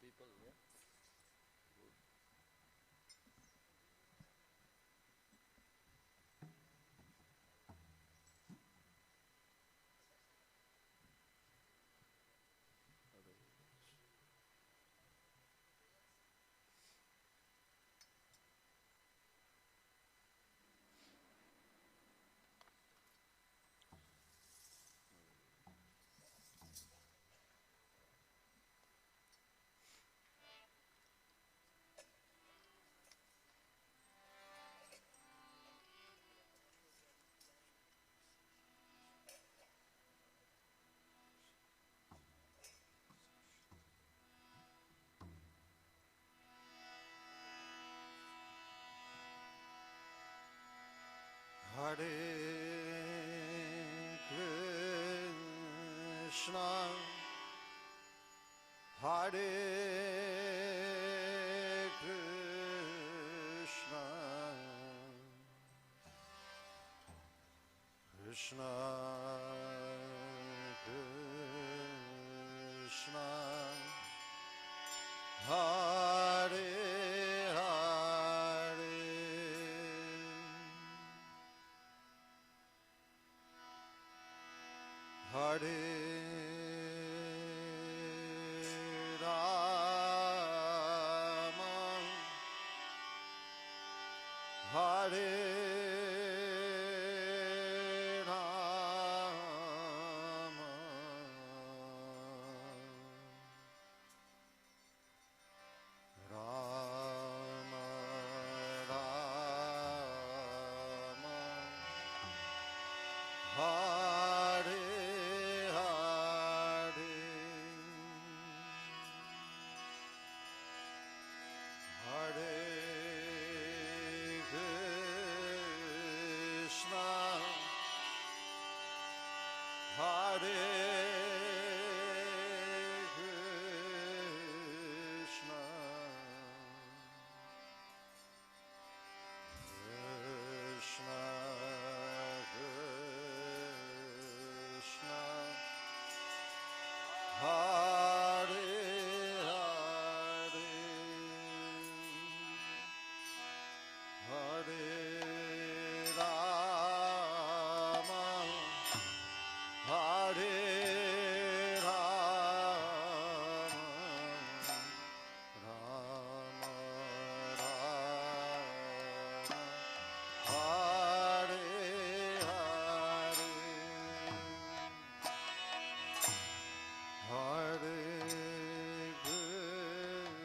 people, yeah? Good. Hare Krishna, Hare Krishna, Krishna Krishna, Hare Hare, Hare Rama, Hare Rama, Rama Rama, Hare Hare, Hare Krishna, Hare Krishna, Krishna Krishna, Hare Hare, Hare Rama, Hare Rama, Rama Rama, Hare Hare, Hare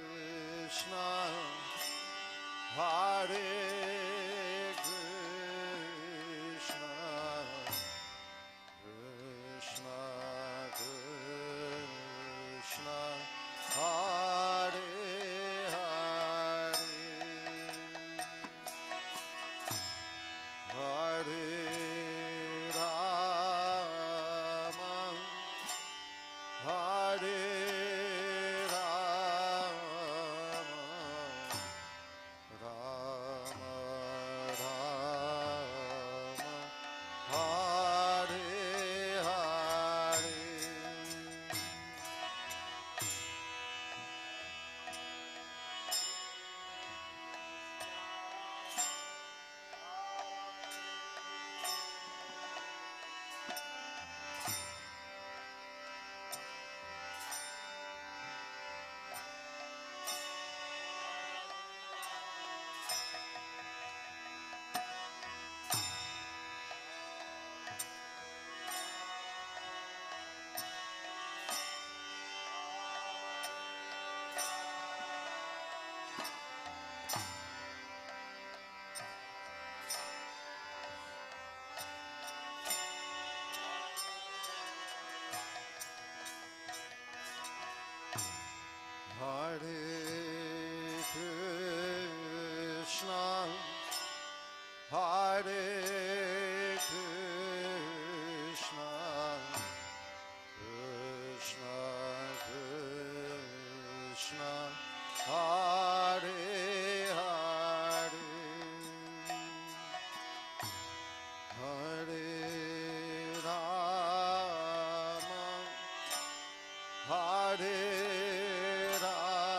Krishna, Hare Krishna, Krishna Krishna, Hare Hare, Hare Rama, Hare Rama, Rama Rama, Hare Hare, Hare Krishna, Hare Krishna, Krishna Krishna, Hare Hare, Hare Rama, Hare Rama,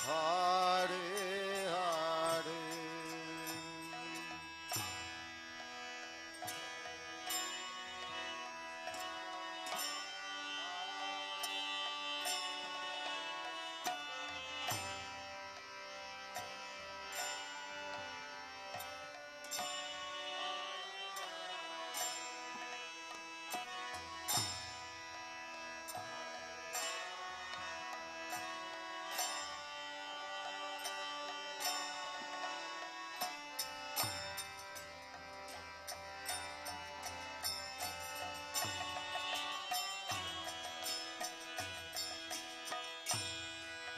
Hare Hare.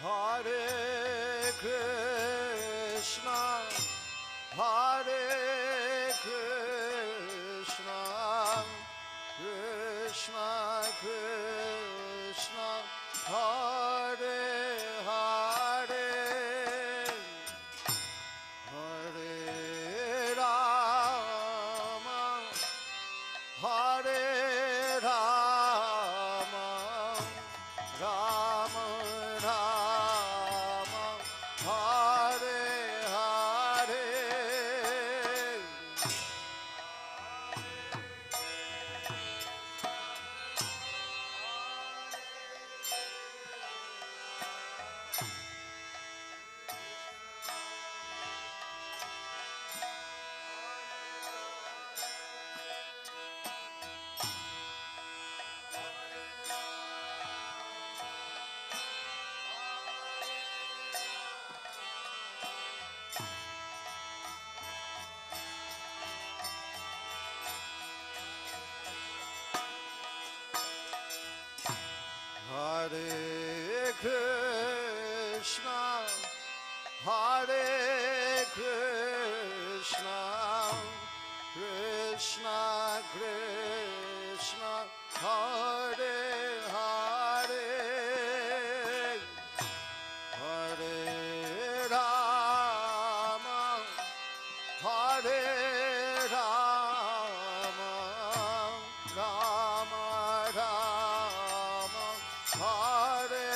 Hare Krishna, Hare Krishna, Krishna Krishna, Hare Hare, Hare Rama, Hare Rama, Rama Rama, Hare Hare. Hare Krishna, Hare Krishna, Krishna Krishna, Hare Hare, Hare Rama, Hare Rama, Rama Rama, Hare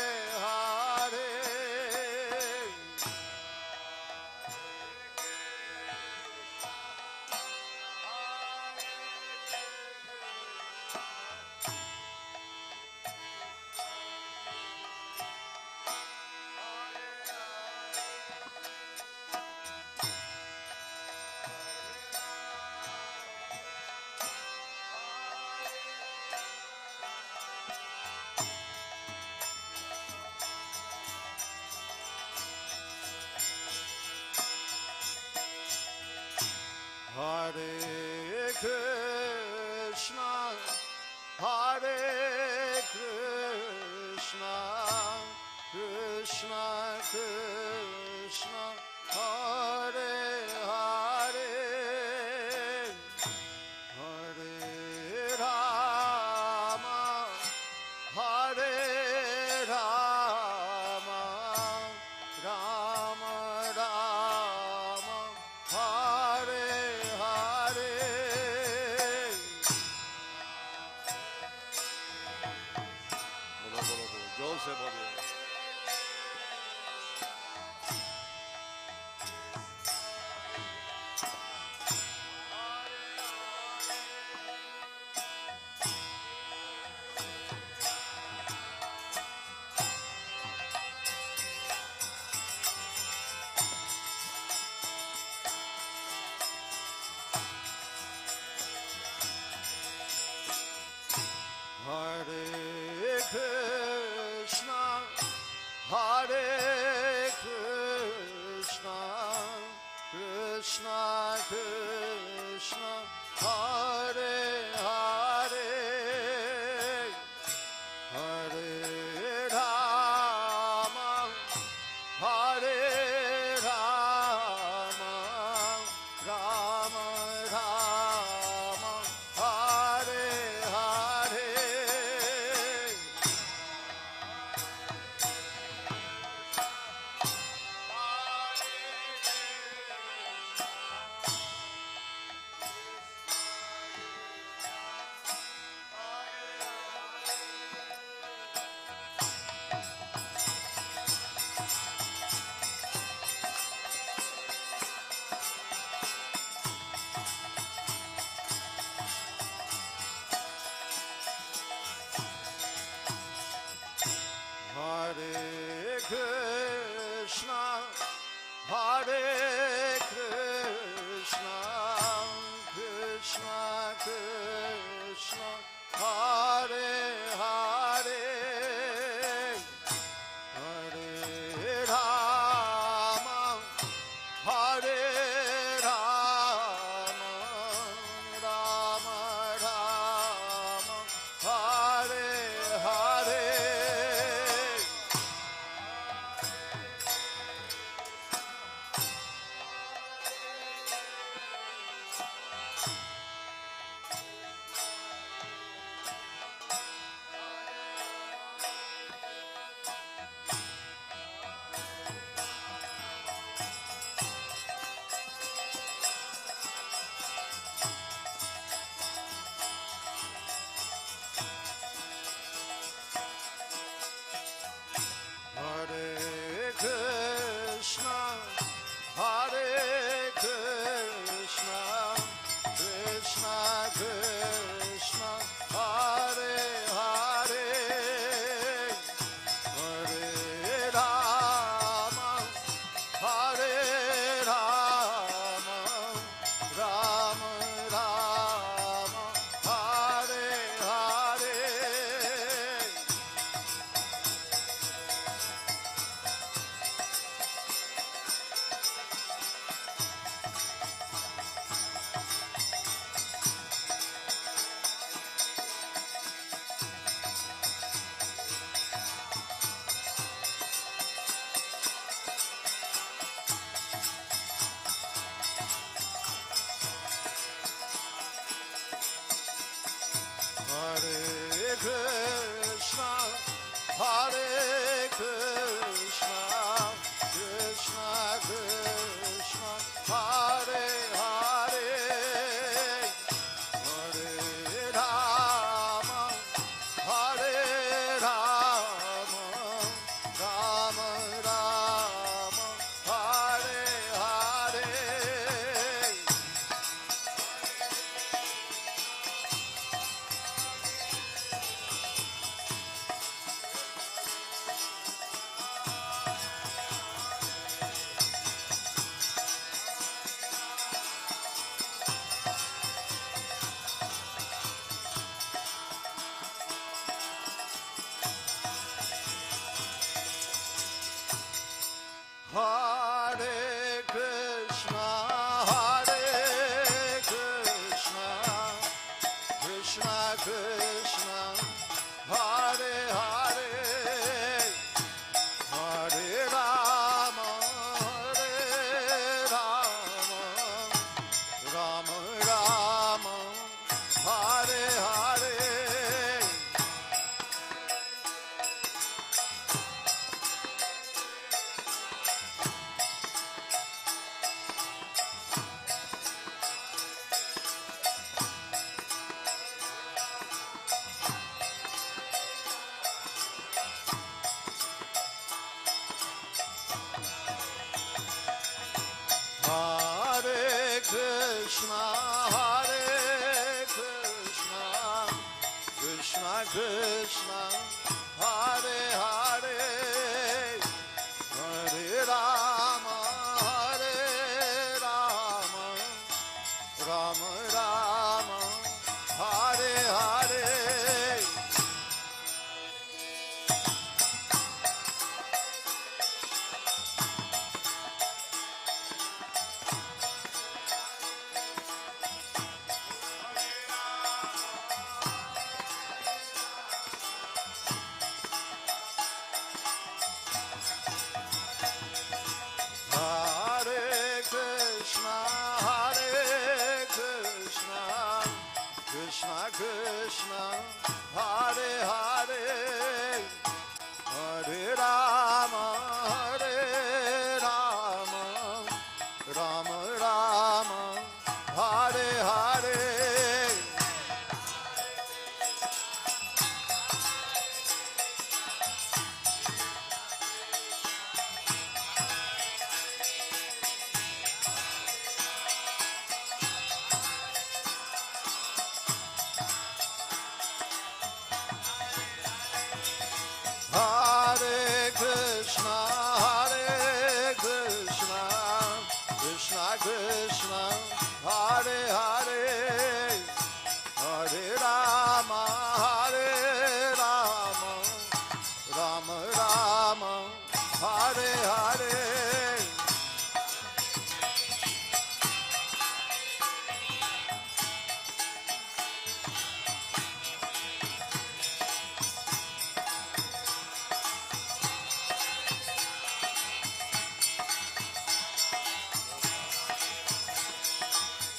Hare. Hare Krishna, Hare Krishna, Krishna Krishna, Hare Hare, Hare Rama, Hare Rama, Rama Rama, Hare Hare. बोलो बोलो बोलो जोर से बोलिए. Hare Krishna, Hare Krishna, Krishna Krishna, Hare Hare, Hare Rama, Hare Rama, Rama Rama, Hare Hare. Hare Krishna, Krishna Krishna, Hare Hare, Hare Rama, Hare Rama, Rama Rama, Hare Hare. Hare Krishna, Hare Krishna, Krishna Krishna, Hare Hare, Hare Rama, Hare Rama, Rama Rama, Hare Hare. Hare Krishna, Hare Krishna, Krishna Krishna, Hare Hare, Hare Rama, Hare Rama, Rama Rama, Hare Hare. Hare Krishna, Hare Krishna, Krishna Krishna, Hare Hare, Hare Rama, Hare Rama, Rama Rama, Hare Hare. Hare Krishna, Hare Krishna, Krishna Krishna, Hare Hare, Hare Rama, Hare Rama, Rama Rama, Hare Hare.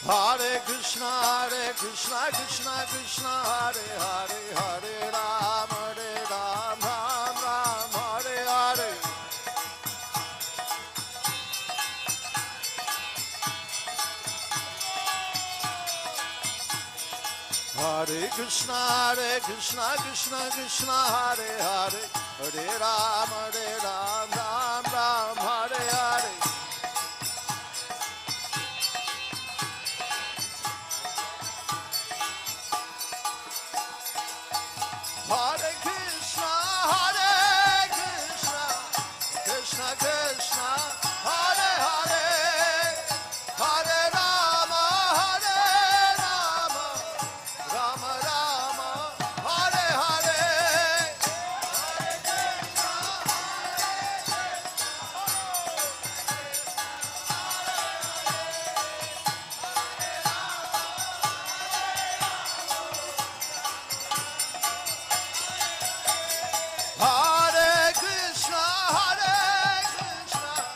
Hare Krishna, Krishna Krishna, Hare Hare, Hare Ram, Ram Ram, Hare Hare. Hare Krishna, Krishna Krishna, Hare Hare, Hare Ram, Ram Ram, Hare Hare. Hare Krishna, Krishna Krishna, Hare Hare, Hare Rama, Rama Rama, Hare Hare.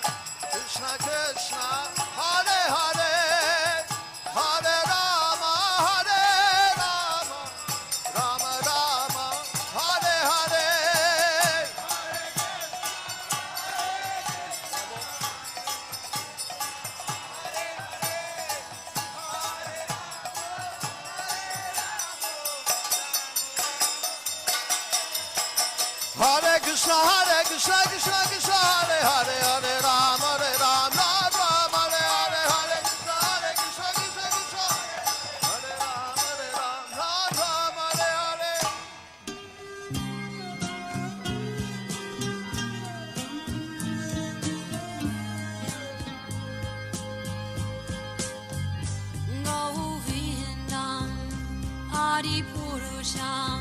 Hare Krishna, Krishna Krishna, Hare Hare, Hare Rama, Rama Rama, Hare Hare. Hare Krishna, Krishna Krishna, Hare Hare, Hare Ram, Ram Ram, Hare Hare, Hare Krishna, Krishna Krishna, Hare Ram, Ram Ram, Hare Hare. Govindam Adipurusham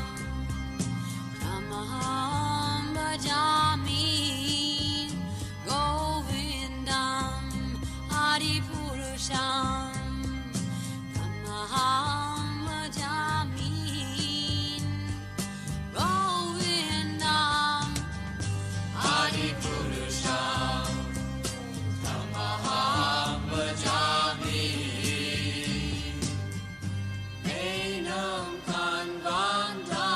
Tamaham Bhajami. Govindam Adipurusham Tamaham Bhajami. Govindam Adipurusham Tamaham Bhajami. Enam Kanvanta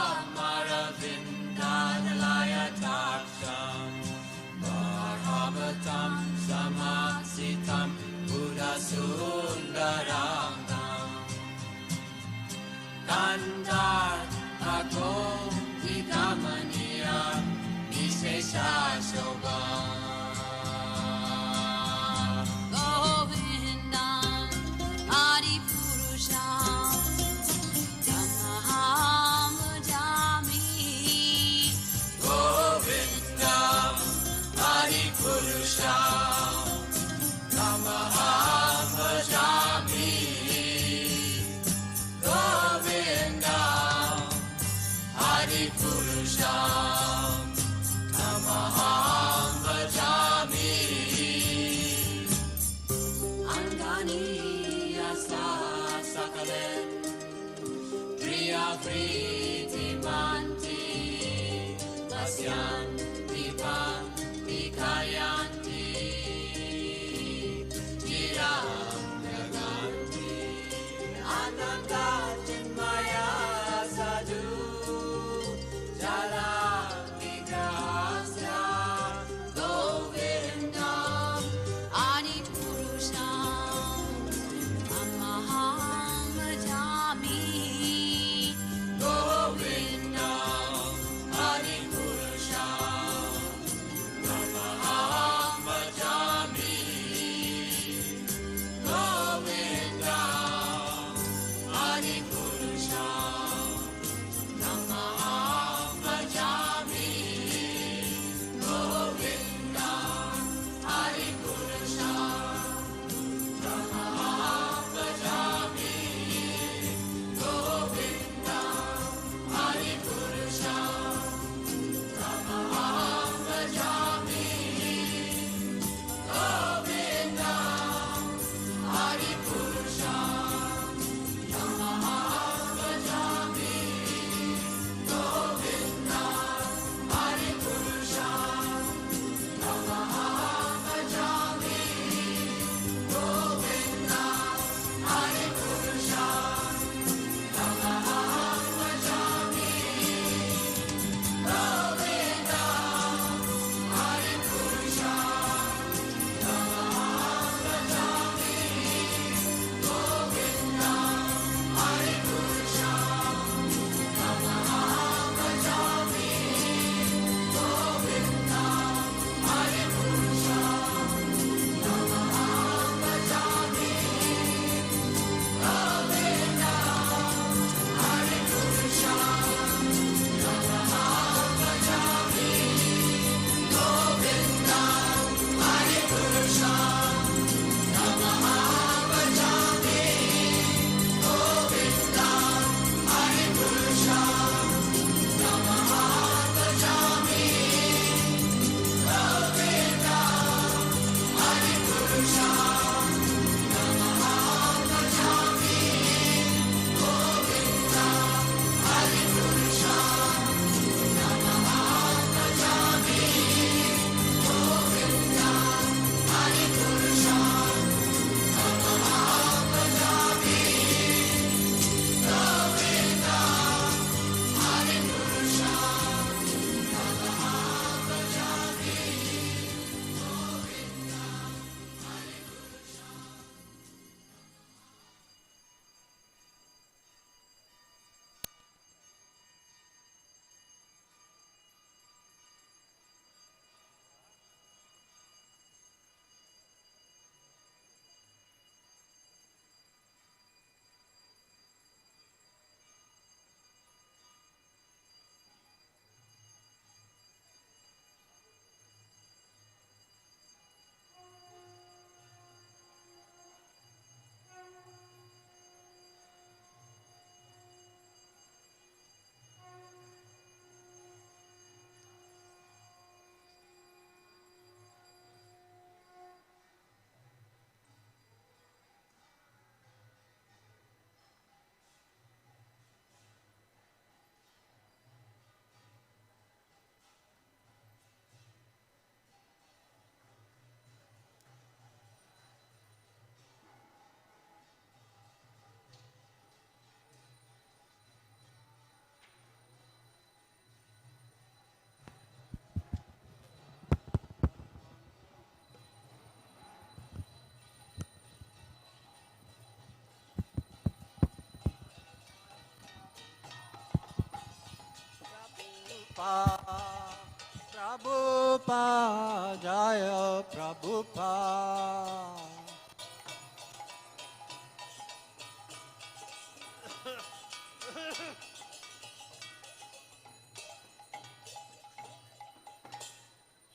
Prabhupada, Jaya Prabhupada.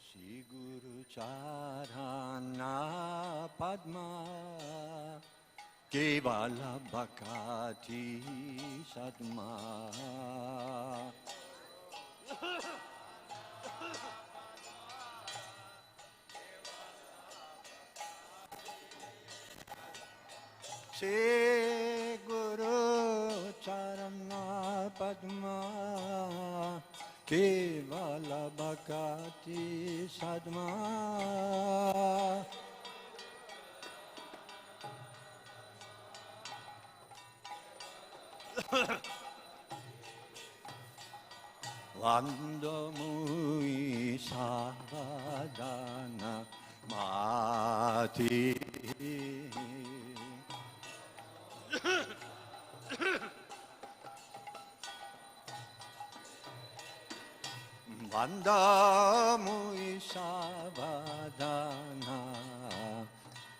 Shri Guru Charana Padma Kevala Bhakti Sadma Shri Guru Charana Padma Kevala Bhakti Sadma Vandamui Savadana Mati Vandamui Savadana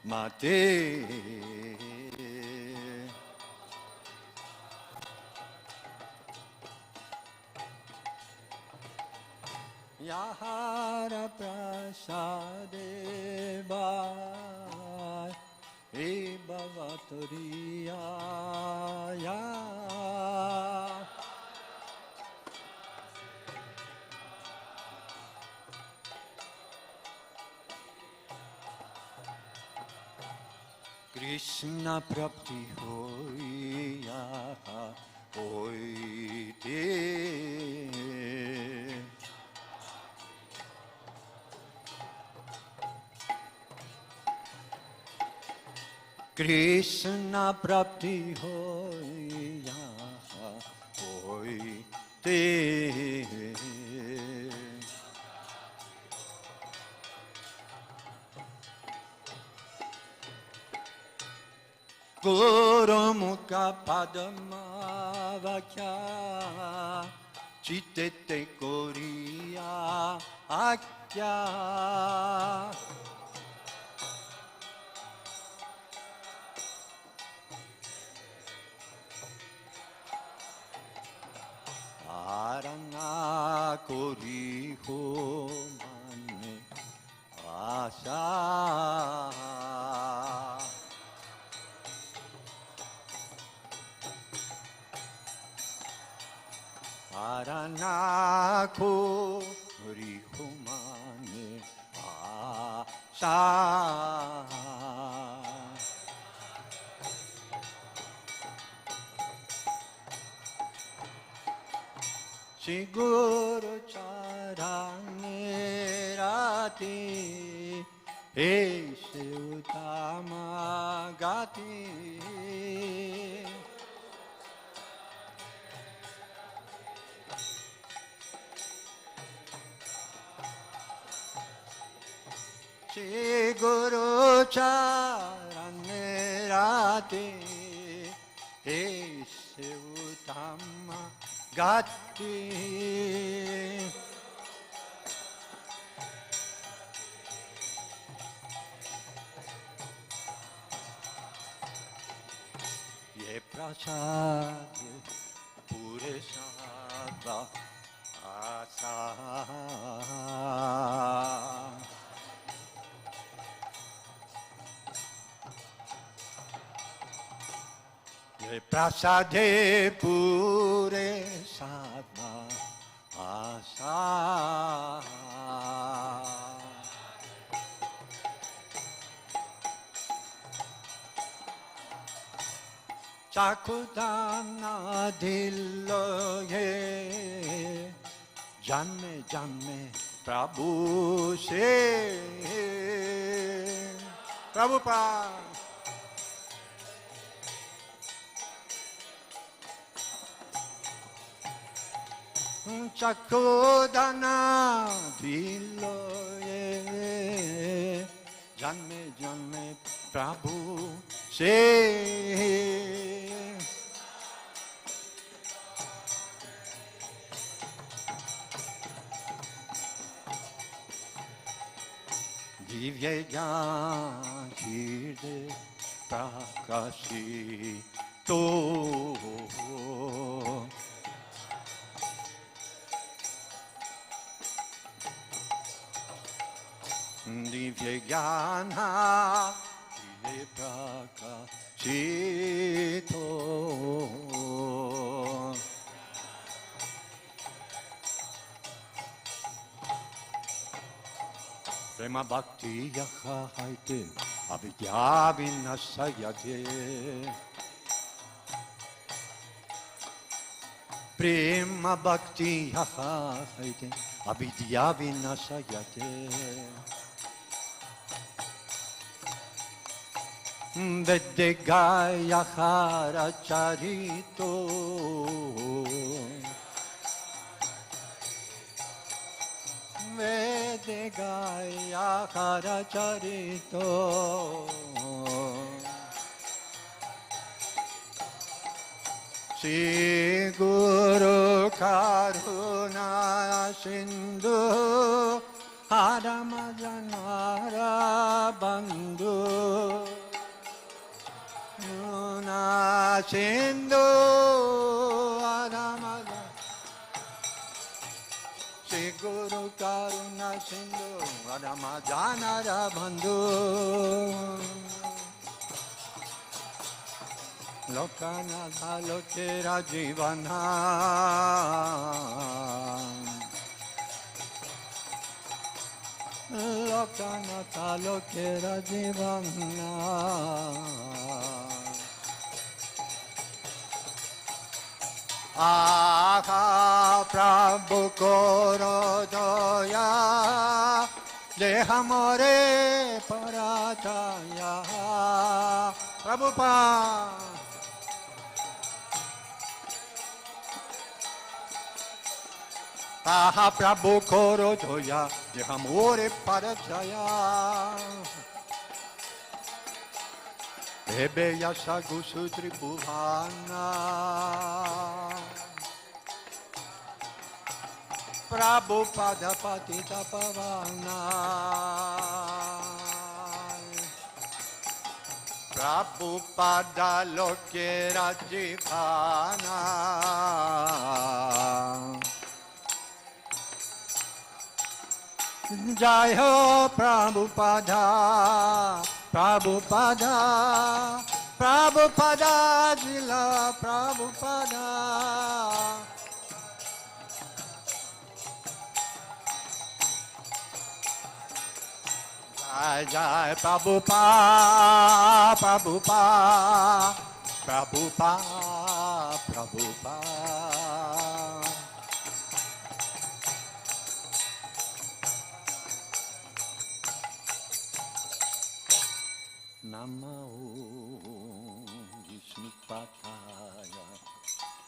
Mati Yahara prasade bhai e bhavaturiya ya Krishna prapti hoya hoite Krishna prapti hoya hoite Guru mukha padma vakya Chitete koriya akya Arana kori ho mane asha Arana kori ho mane asha Shri Guru Charane Arati Ese Uttama Gati Shri Guru Charane Arati Ese Uttama Gati Ye prasad pure sadva asa Ye prasade pure sadva asa Chakudana dillo ye janme janme Prabhu se Prabhupada Chakudana dillo ye janme janme Prabhu se Divya Jnana Shirde Prakashito. Divya Jnana Shirde Prakashito. Prema bhakti yaha haite avidya vinasayate. Prema bhakti yaha haite avidya vinasayate. Vedegaya charito. Vedegaya charito. Shri Guru Karuna Sindhu Haramajanara Bandhu Nuna Sindhu Haramajanara Shri Guru Karuna Sindhu Haramajanara Bandhu Lokanatha Lokera Jivana Lokanatha Lokera Jivana Aha Prabhu Koro Doya Dehamore Parataya Prabhupada Aha Prabhu Koro Doya Dehamore Parataya Ebe Yasa Gusutri Bhuvana Prabhupada Patita Pavana Prabhupada Lokera Jivana Jai Ho Prabhupada Prabhupada Prabhupada Jila Prabhupada Jai Jai Prabhupada Prabhupada Prabhupada Prabhupada Namo Vishnu Pataya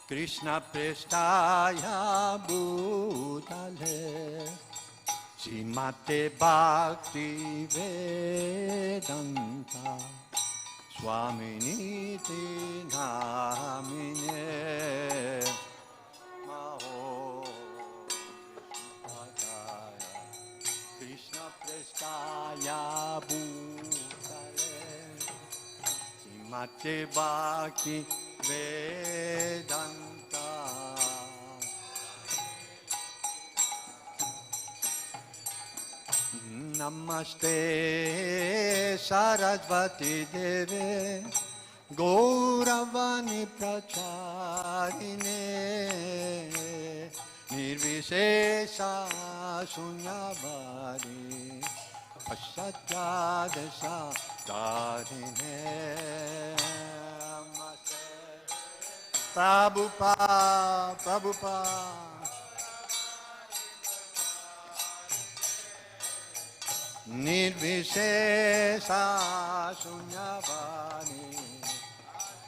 Krishna Prestaya Bhutale Srimate Bhakti Vedanta Swaminiti Namine Namo Vishnu Pataya Krishna Prestaya Bhutale Srimate Bhakti Vedanta Namaste Sarasvati Deve Gauravani Pracharine Nirvishesha Sunyavari Pasatyadesa Darine Prabhupada Prabhupada Nirvishesha Sunyavani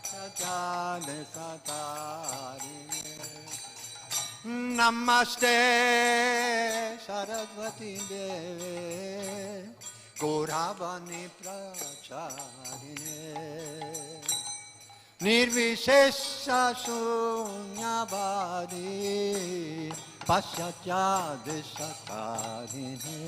Satyade Satarine Namaste Sarasvati Deve Gauravani Pracharine Nirvishesha Sunyavani Pasyatya Desatarine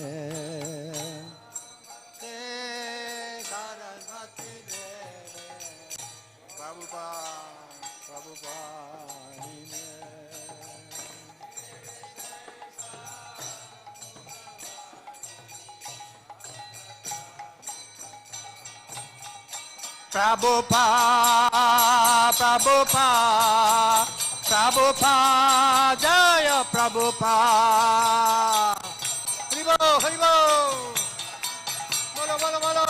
Prabhupada, Prabhupada, Prabhupada, Jaya Prabhupada. Haribo, Haribo. Bolo, bolo, bolo.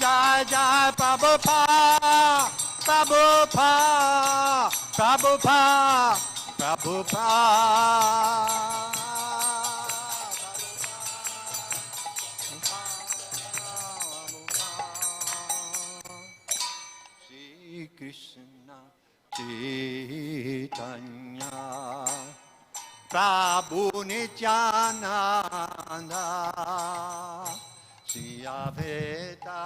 Jai, Jai Prabhupada, Prabhupada, Prabhupada, Prabhupada. Krishna Chaitanya Prabhu Nityananda Shri Advaita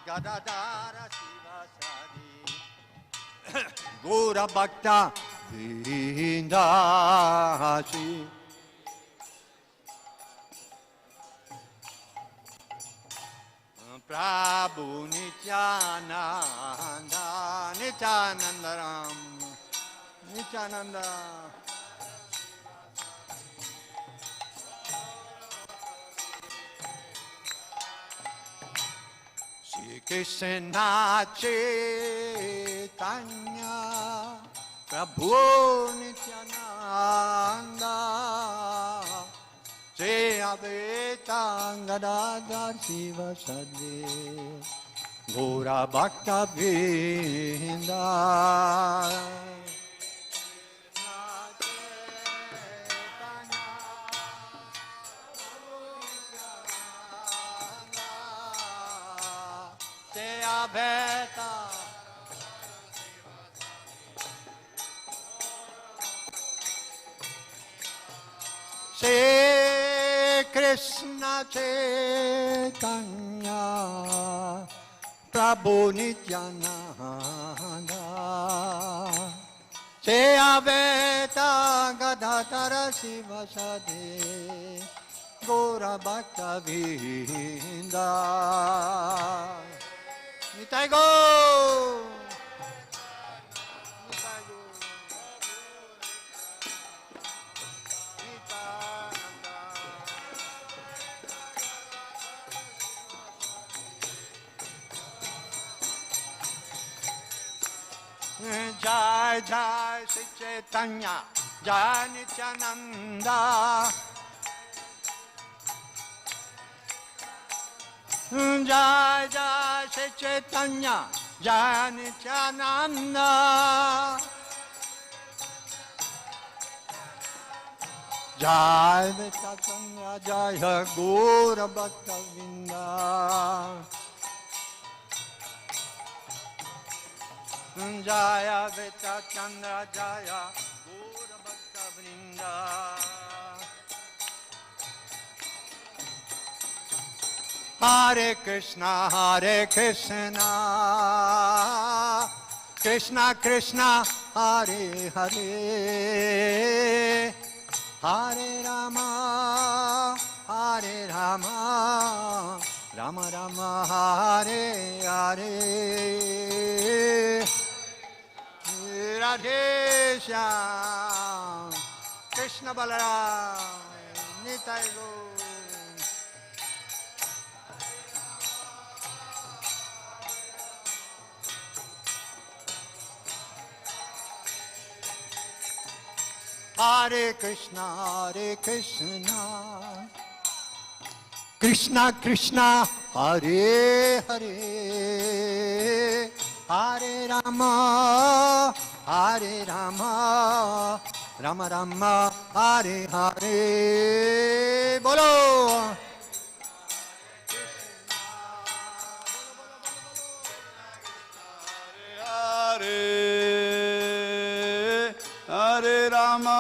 Gadadara Sivasadi Gaura Bhakta Vrinda Shri Prabhu Nityananda, Nityananda Ram, Nityananda. Shri Krishna Chaitanya, Prabhu Nityananda. Shri Advaita Gadadara Sivasadi Gaura Bhakta Vrinda Shri Advaita Shri Krishna Chaitanya Prabhu Nityananda Shri Advaita Gadadara Sivasadi Gaura Bhakta Vrinda Nitai Go Jai Jai Shri Chaitanya Jai Nityananda Jai Jai Shri Chaitanya Jai Nityananda Jai Chaitanya Jai Gaura Bhakta Vrinda Jaya Veta Chandra Jaya Gaura Bhakta Vrinda Hare Krishna Krishna Krishna Hare Hare Hare Rama Rama Rama Hare Hare Radhe Shyam Krishna Balaram Nitai Gaur Hare Krishna Krishna Krishna Hare Hare Hare Rama Rama Rama Hare Hare Bolo Hare Hare Rama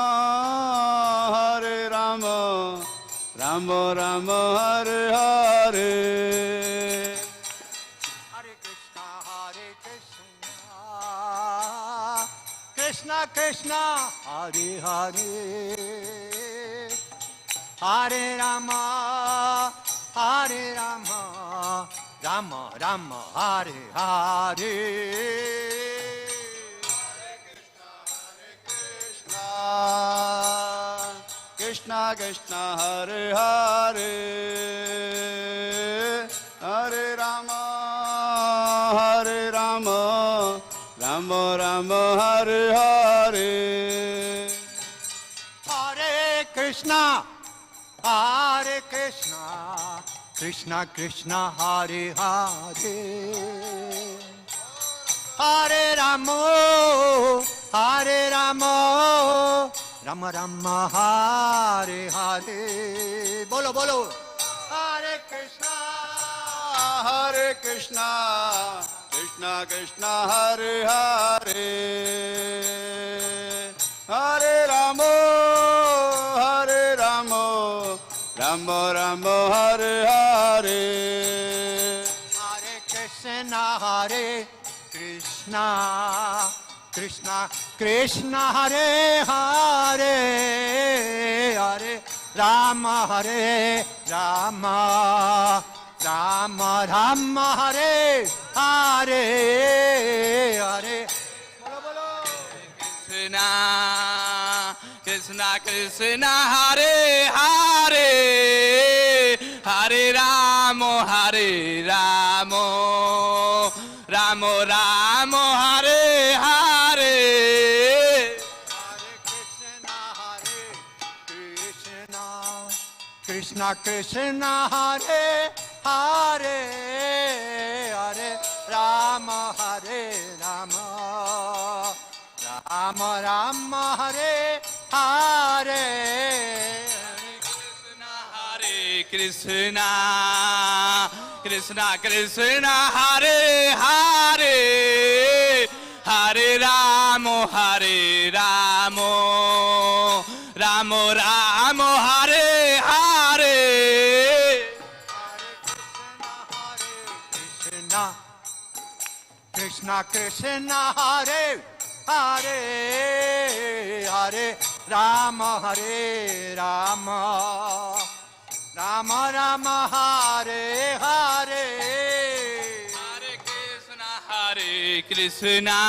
Rama Rama Hare Hare Krishna Krishna Hare Hare Hare Rama Rama Rama Hare Hare. Krishna Krishna Hare Hare, Hare Rama Rama Rama Hare Hare. Hare Krishna, Hare Krishna, Krishna Krishna Hare Hare, Hare Rama, Hare Rama, Rama Rama Hare Hare. Bolo bolo. Hare Krishna, Hare Krishna, Krishna Krishna Hare Hare, Hare Rama Rama Rama Hare Hare. Hare Krishna, Hare Krishna, Krishna Krishna Hare Hare, Hare Rama Hare Rama, Rama Rama Hare Hare, Hare. Bolo bolo. Krishna, Krishna Krishna Hare Hare, Hare Ramo Hare Ramo, Ramo Ramo Hare Hare. Hare Krishna, Hare Krishna, Krishna Krishna Hare Hare, Hare Rama Hare Rama, Rama Rama Hare Hare. Hare Krishna, Krishna Krishna Hare Hare, Hare Ramo Hare Ramo, Ramo Ramo Hare Hare. Krishna, Krishna Krishna Hare Hare, Hare Rama Hare Rama, Rama Rama Hare Hare. Hare Krishna,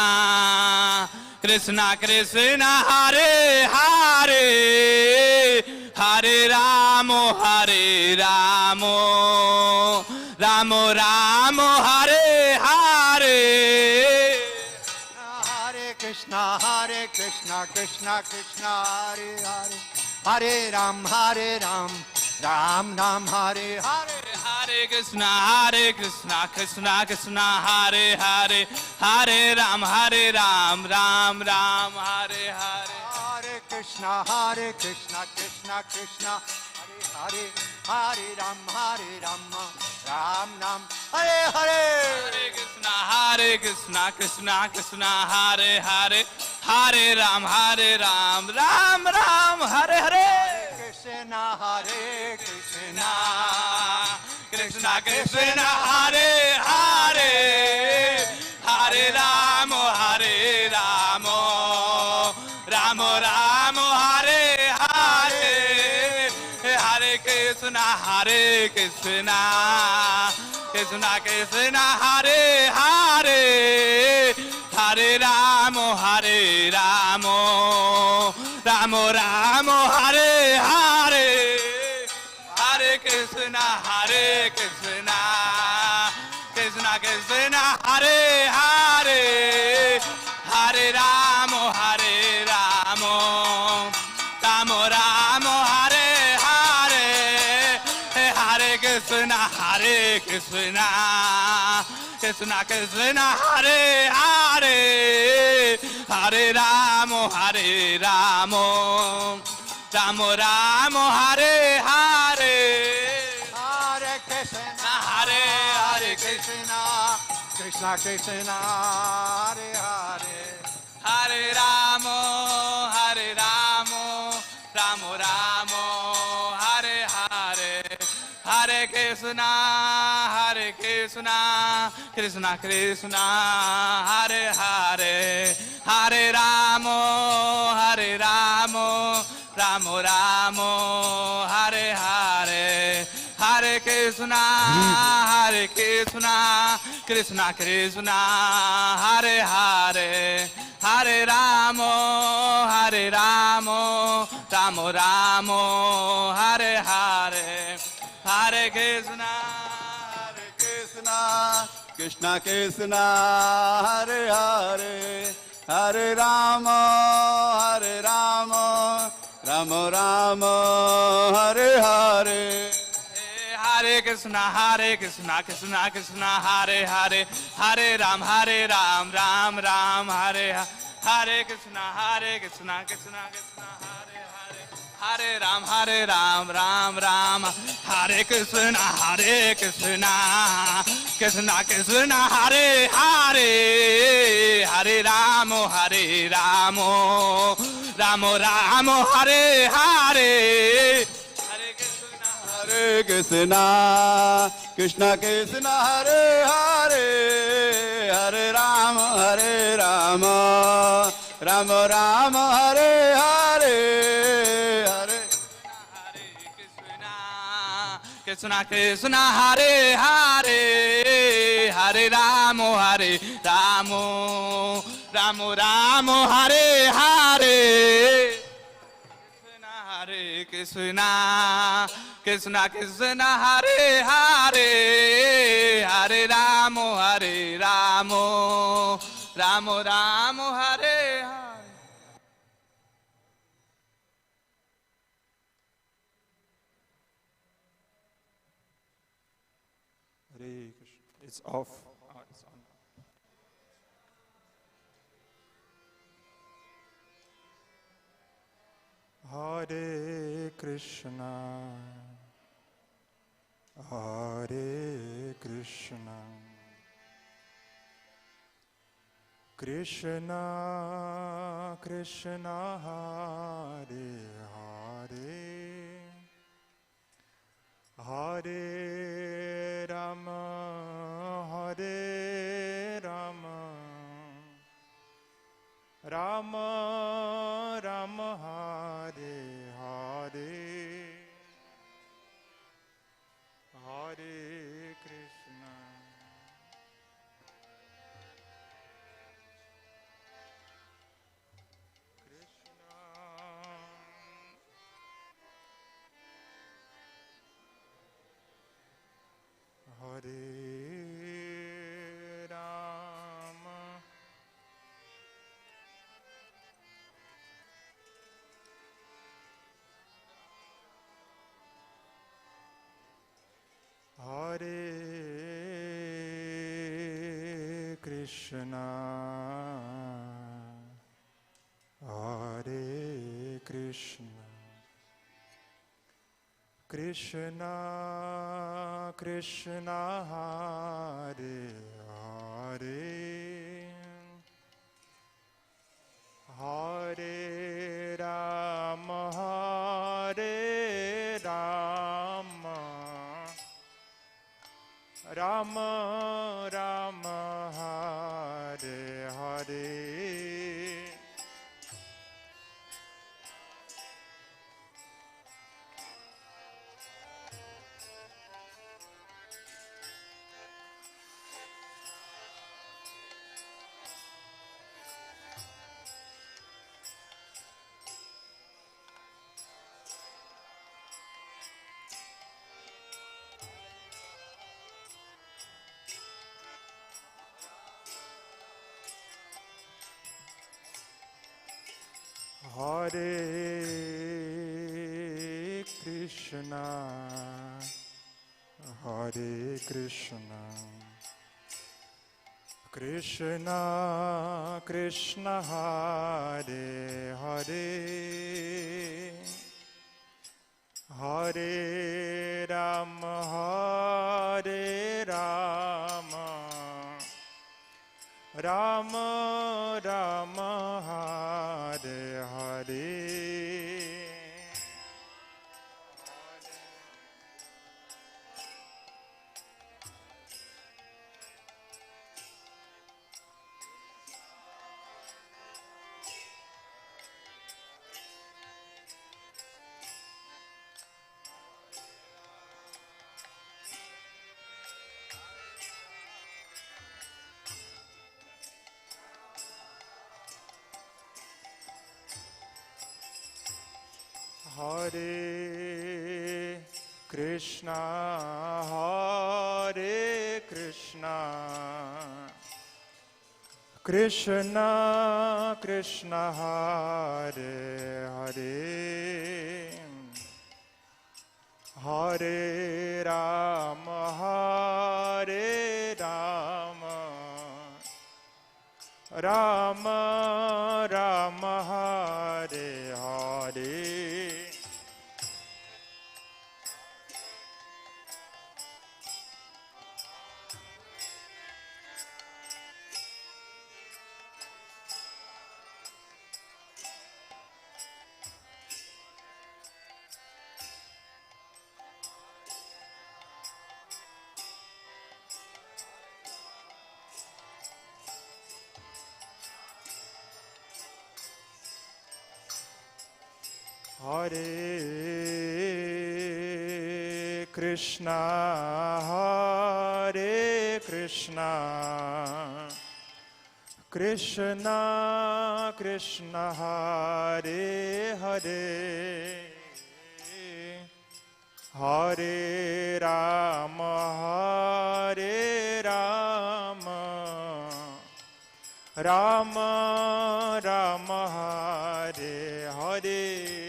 Krishna Krishna Hare Hare, Hare Ramo Hare Ramo, Ramo Ramo Hare Hare. Hare Krishna, Krishna Krishna Hare Hare, Hare Ram, Ram Ram Hare Hare. Hare Krishna, Krishna Krishna Hare Hare, Hare Ram, Ram Ram Hare Hare. Hare Krishna, Krishna Krishna Hare Hare, Hare Ram, Ram Ram Hare Hare. Hare Krishna, Krishna Krishna Hare Hare, Hare Ram, Ram Ram Hare Hare. Krishna, Krishna Krishna Krishna Hare Hare, Hare Ram, Ram Ram Hare Hare. Hare Krishna, Krishna Krishna Hare Hare, Hare Ram, Ram Ram Hare Hare. Hare Krishna, Krishna Krishna Hare Hare, Hare Ram, Ram Ram Hare Hare. Hare Krishna, Krishna Krishna Hare Hare, Hare Ram, Ram Ram Hare Hare. Hare Krishna, Hare Krishna Krishna Hare Hare, Hare Ramo, Ramo Ramo Hare Hare. Hare Krishna, Krishna Krishna Hare Hare, Hare Ramo, Ramo Ramo Hare Hare. Hare Krishna, Hare Krishna, Krishna Krishna, Hare Hare, Hare Ramo, Hare Ramo, Ramo Ramo, Hare Hare, Hare Krishna, Hare Krishna, Krishna Krishna, Hare Hare, Hare Rama, Hare Rama, Rama Rama, Hare Hare. Hare Krishna, Krishna Krishna, Hare Hare, Hare Ram, Ram Ram, Hare Hare. Hare Krishna, Krishna Krishna, Hare Hare, Hare Ram, Ram Ram, Hare Krishna, Krishna Krishna, Hare Hare, Hare Ram, Ram Ram, Hare Hare. Hare Krishna, Krishna Krishna, Hare Hare, Hare Rama, Rama Rama, Hare Hare, Hare Krishna Krishna, Hare Hare, Hare Ramo, Ramo Ramo, Hare Hare. Hare Krishna, Krishna Krishna, Hare Hare, Hare Ramo, Ramo Ramo, Hare Hare. Hare Krishna. It's off. Oh, it's on. Hare Krishna, Hare Krishna, Krishna Krishna, Hare Hare, Hare Rama, Hare Rama, Rama Rama, Hare Hare, Hare Krishna, Hare Rama, Hare Krishna, Hare Krishna, Krishna Krishna, Hare Hare, Hare Rama, Hare Rama, Rama Rama, Hare Hare, Hare Krishna, Hare Krishna, Krishna Krishna, Hare Hare, Hare Rama, Hare Rama, Rama Rama, Hare Hare, Hare Krishna, Krishna Krishna Hare Hare, Hare Rama, Rama Rama, Hare Hare. Hare Krishna, Krishna Krishna Hare Hare, Hare Rama, Rama Rama, Hare Hare.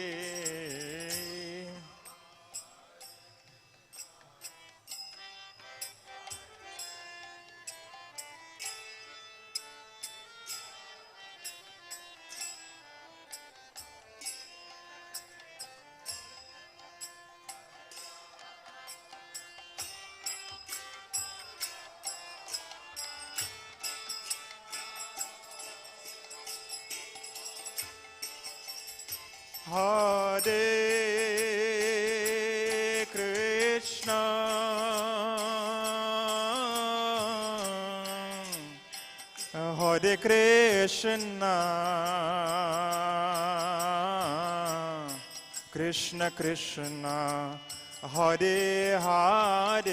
Hare Krishna, Hare Krishna, Krishna Krishna, Hare Hare,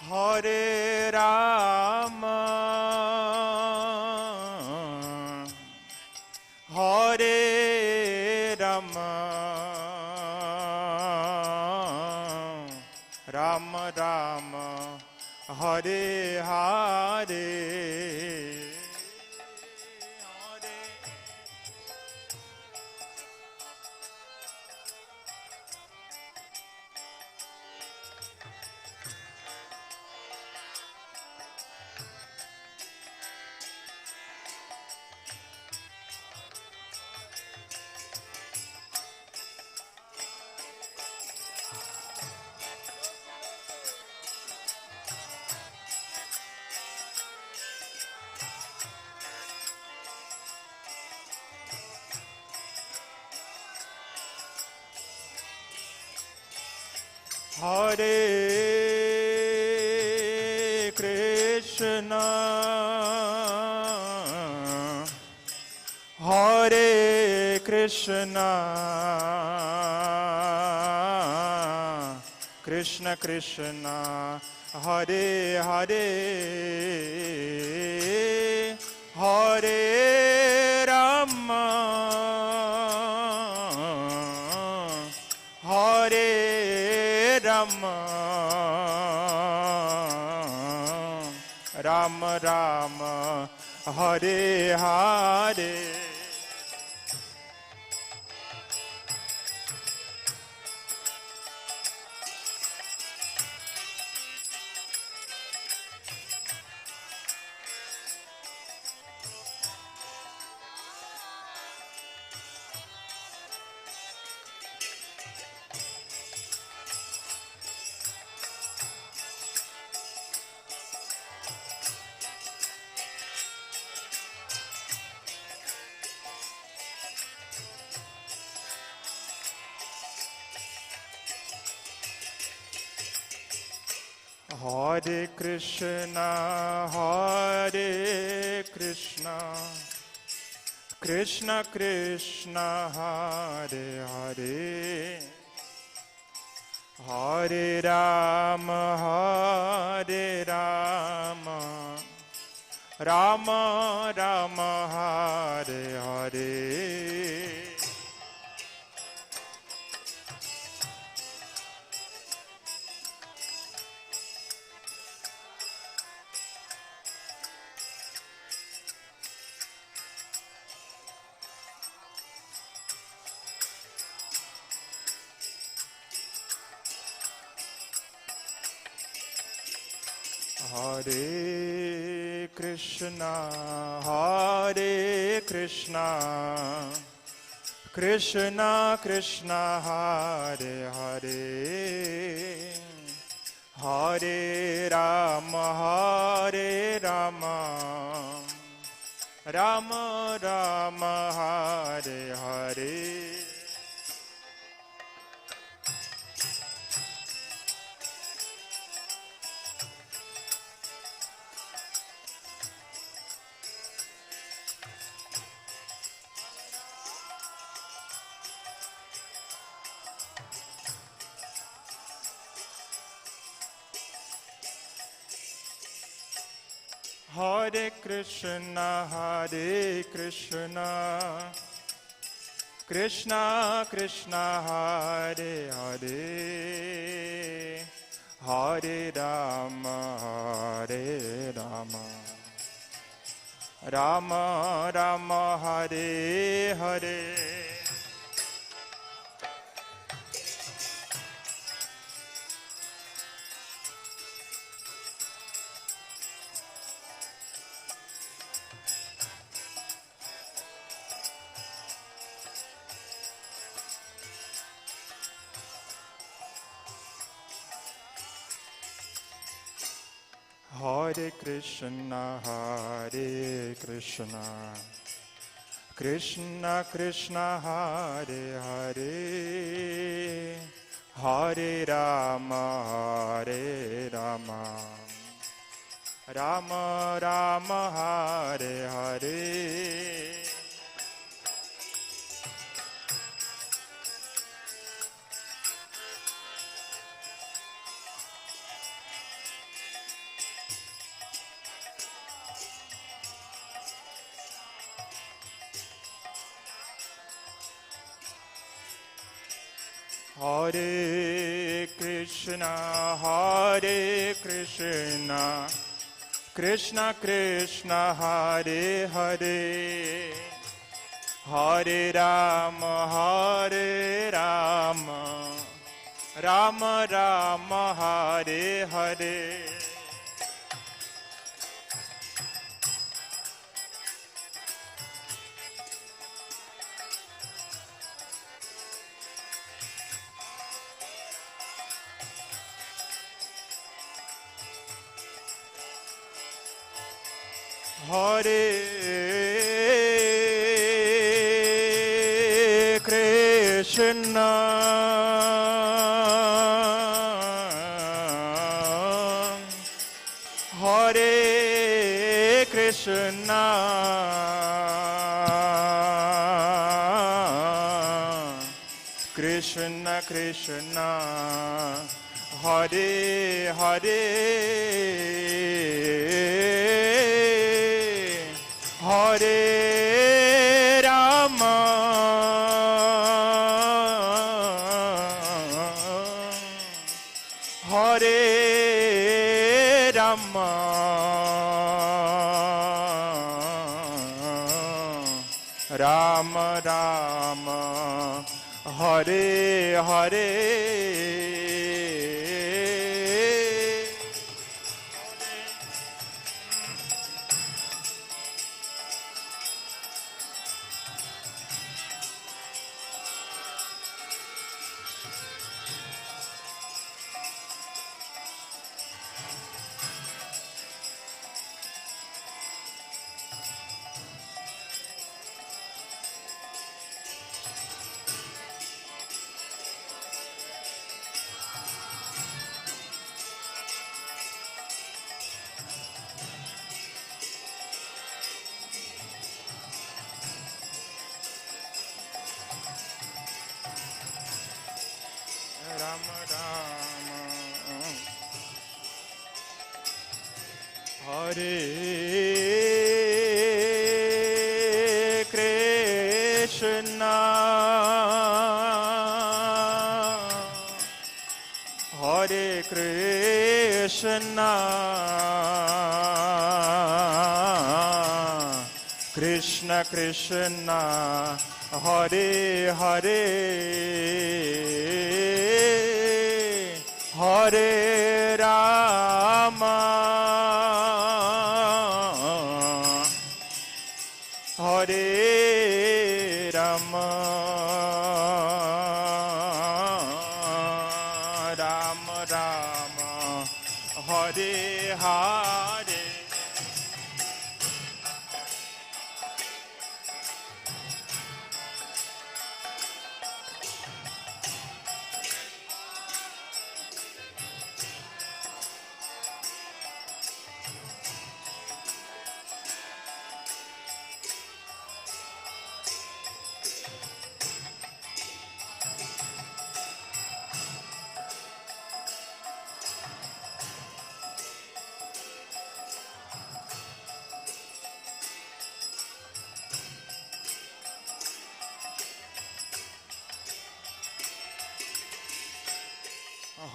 Hare Rama, Hare Rama, Rama Rama, Hare Hare. Hare Krishna, Hare Krishna, Krishna Krishna, Hare Hare, Hare Rama, Hare Rama, Rama Rama, Hare Hare. Hare Krishna, Krishna Krishna, Hare Hare, Hare Rama, Rama Rama, Hare Hare. Hare Krishna, Hare Krishna, Krishna Krishna, Hare Hare, Hare Rama, Hare Rama, Rama Rama, Hare Hare. Hare Krishna, Krishna Krishna, Hare Hare, Hare Rama, Hare Rama, Rama Rama, Hare Hare. Hare Krishna, Krishna Krishna, Hare Hare, Hare Rama, Hare Rama, Rama Rama, Hare Hare. Hare Krishna, Krishna Krishna, Hare Hare, Hare Rama, Hare Rama, Rama Rama, Hare Hare. Hare Krishna, Hare Krishna, Krishna Krishna, Hare Hare, Hare Rama, Hare Rama, Rama Rama, Hare Hare. Rama Rama, Hare Krishna, Hare Krishna, Krishna Krishna, Hare Hare, Hare Rama, Hare Hare.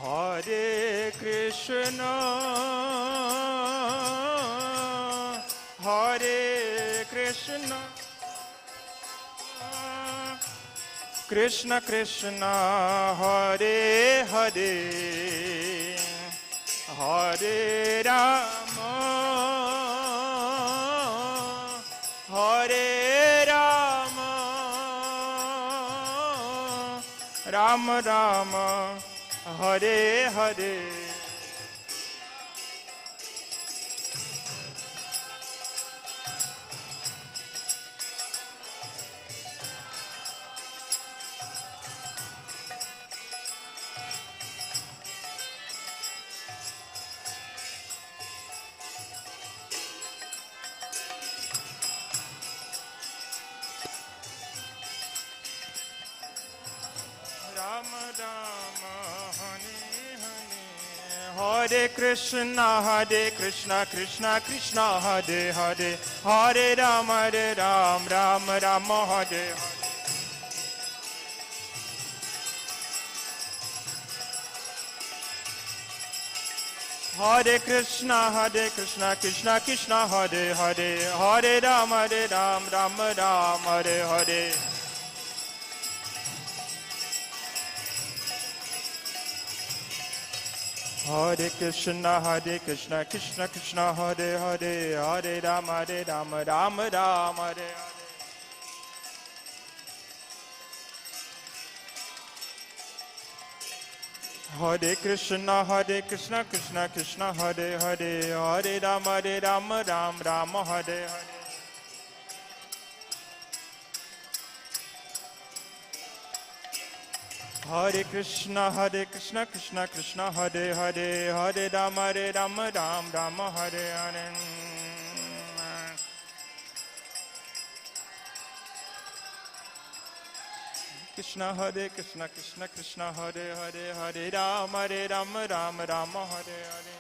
Hare Krishna, Hare Krishna, Krishna Krishna, Hare Hare, Hare Rama, Hare Rama, Rama Rama, Hare Hare. Rama Rama, Hare Krishna, Krishna Krishna, Hare Hare, Hare Ram, Ram Rama, Hare Hare. Hare Krishna, Krishna Krishna, Hare Hare, Hare Ram, Ram Ram, Hare Hare. Hare Krishna, Krishna Krishna, Hare Hare, Hare Ram, Ram Ram, Hare Hare. Hare Krishna, Krishna Krishna, Hare Hare, Hare Ram, Ram Ram, Hare Hare. Hare Krishna, Krishna, Hare Hare, Hare Ram, Ram Ram, Hare Hare. Krishna, Krishna, Hare Hare, Hare Ram, Ram Ram, Hare Hare.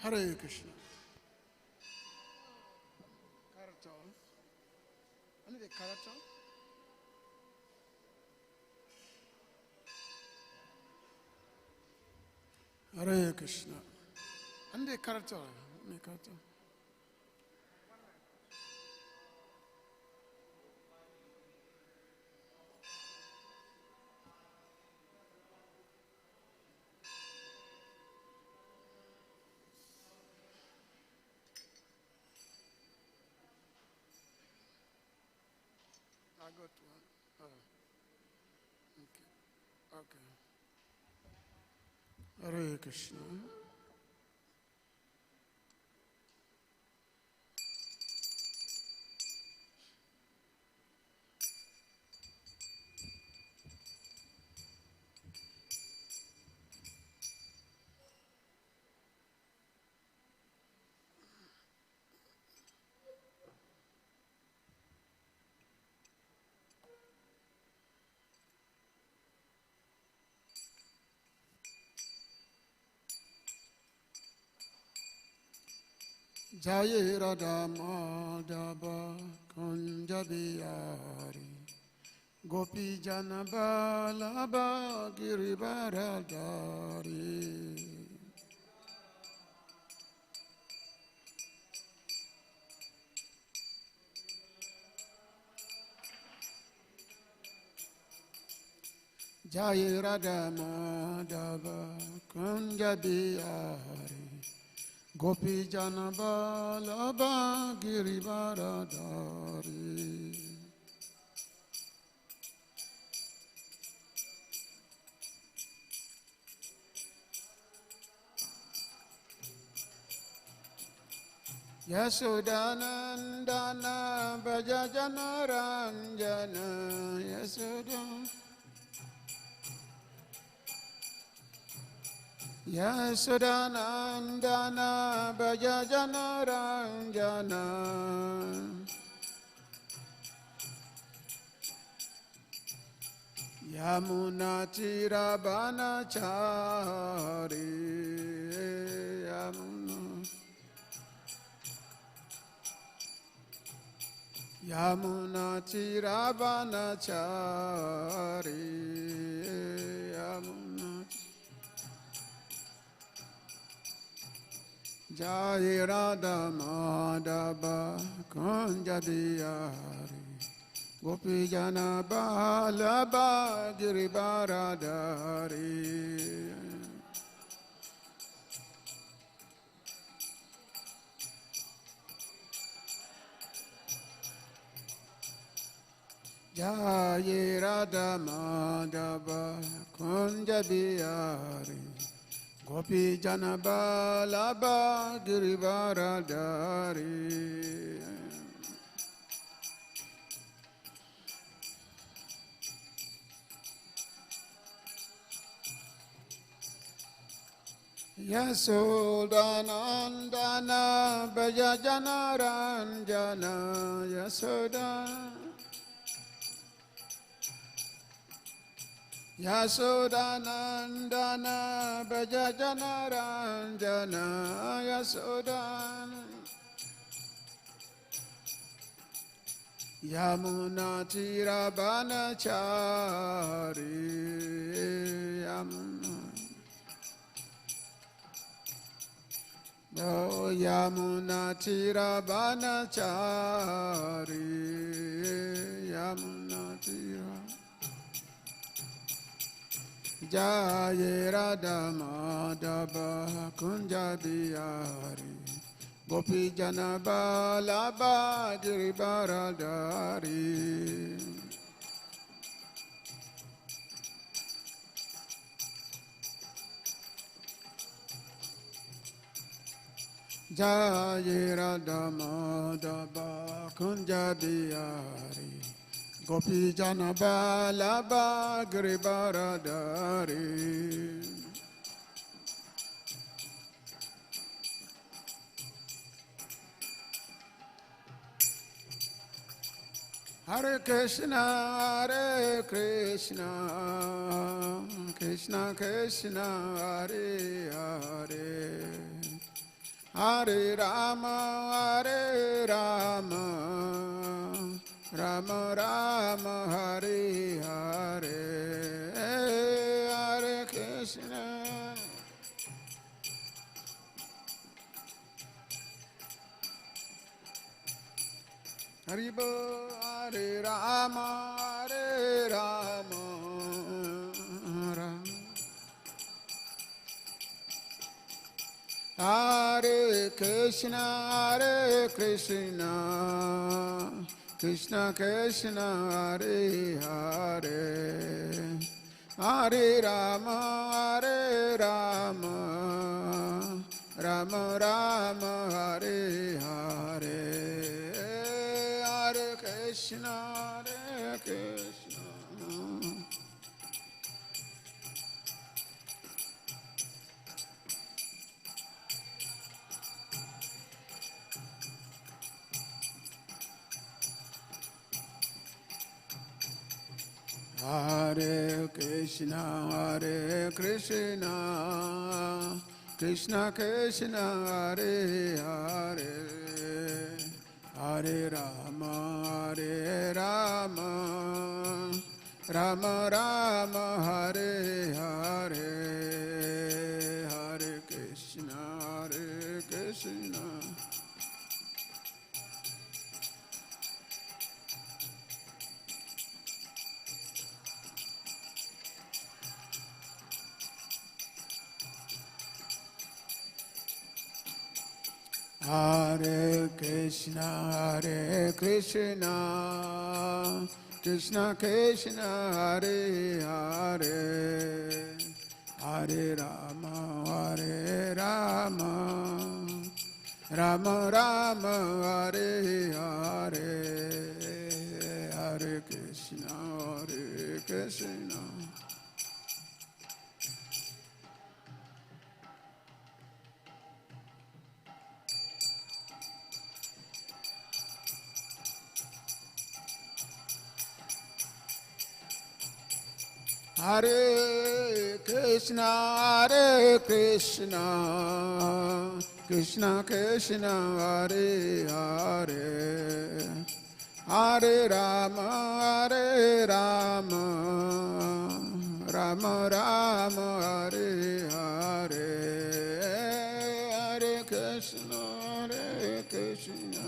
Hare Krishna. Karatal. Ano the karatal? Hare Krishna. Ano the karatal? Ano karatal? I got one. Oh. Okay. Hare Krishna. Jaya Radha Madhava Kunja Bihari Gopi Jana Vallabha Girivardhari. Jaya Radha Madhava Kunja Bihari Gopi Jana Vallabha Girivardhari. Yasodhanandana Bhajajana Ranjana Yasodhanandana Bhajajana Ranjana Yamuna Chirabanachari Yamuna Chirabanachari Yamuna Jai Radha Madhava Kunja Bihari Gopi Jana Balaba Giribaradari Jai Radha Madhava Kunja Bihari Gopi Jana Balaba Giribaradari Yasodhanandana Bhajajana Ranjana Yasodhanandana Bhajajana Ranjana Yamuna Chirabanachari Yamuna Oh, Yamuna Chirabanachari Yamuna Chira Jai Radha Madhava Kunja Bihari Gopi Jana Balaba Giribaradari Jai Radha Madhava Kunja Bihari Gopi Jana Balaba Giribaradari Hare Krishna, Hare Krishna, Krishna Krishna, Hare Hare, Hare Rama, Hare Rama, Rama Rama, Hare Hare, Hare Krishna. Haribo, Hare Rama, Hare Rama, Rama. Hare Krishna, Hare Krishna, Krishna Krishna, Hare Hare, Hare Rama, Hare Rama, Rama Rama, Hare Hare. Hare Krishna, Hare Krishna. Hare Krishna, Hare Krishna, Krishna Krishna, Hare Hare, Hare Rama, Hare Rama, Rama Rama, Hare Hare, Hare Krishna, Hare Krishna. Hare Krishna, Hare Krishna, Krishna Krishna, Hare Hare, Hare Rama, Hare Rama, Rama Rama Hare Hare, Hare Krishna Hare Krishna. Hare Krishna, Hare Krishna, Krishna Krishna, Hare Hare, Hare Rama, Hare Rama, Rama Rama, Hare Hare, Hare Krishna, Hare Krishna.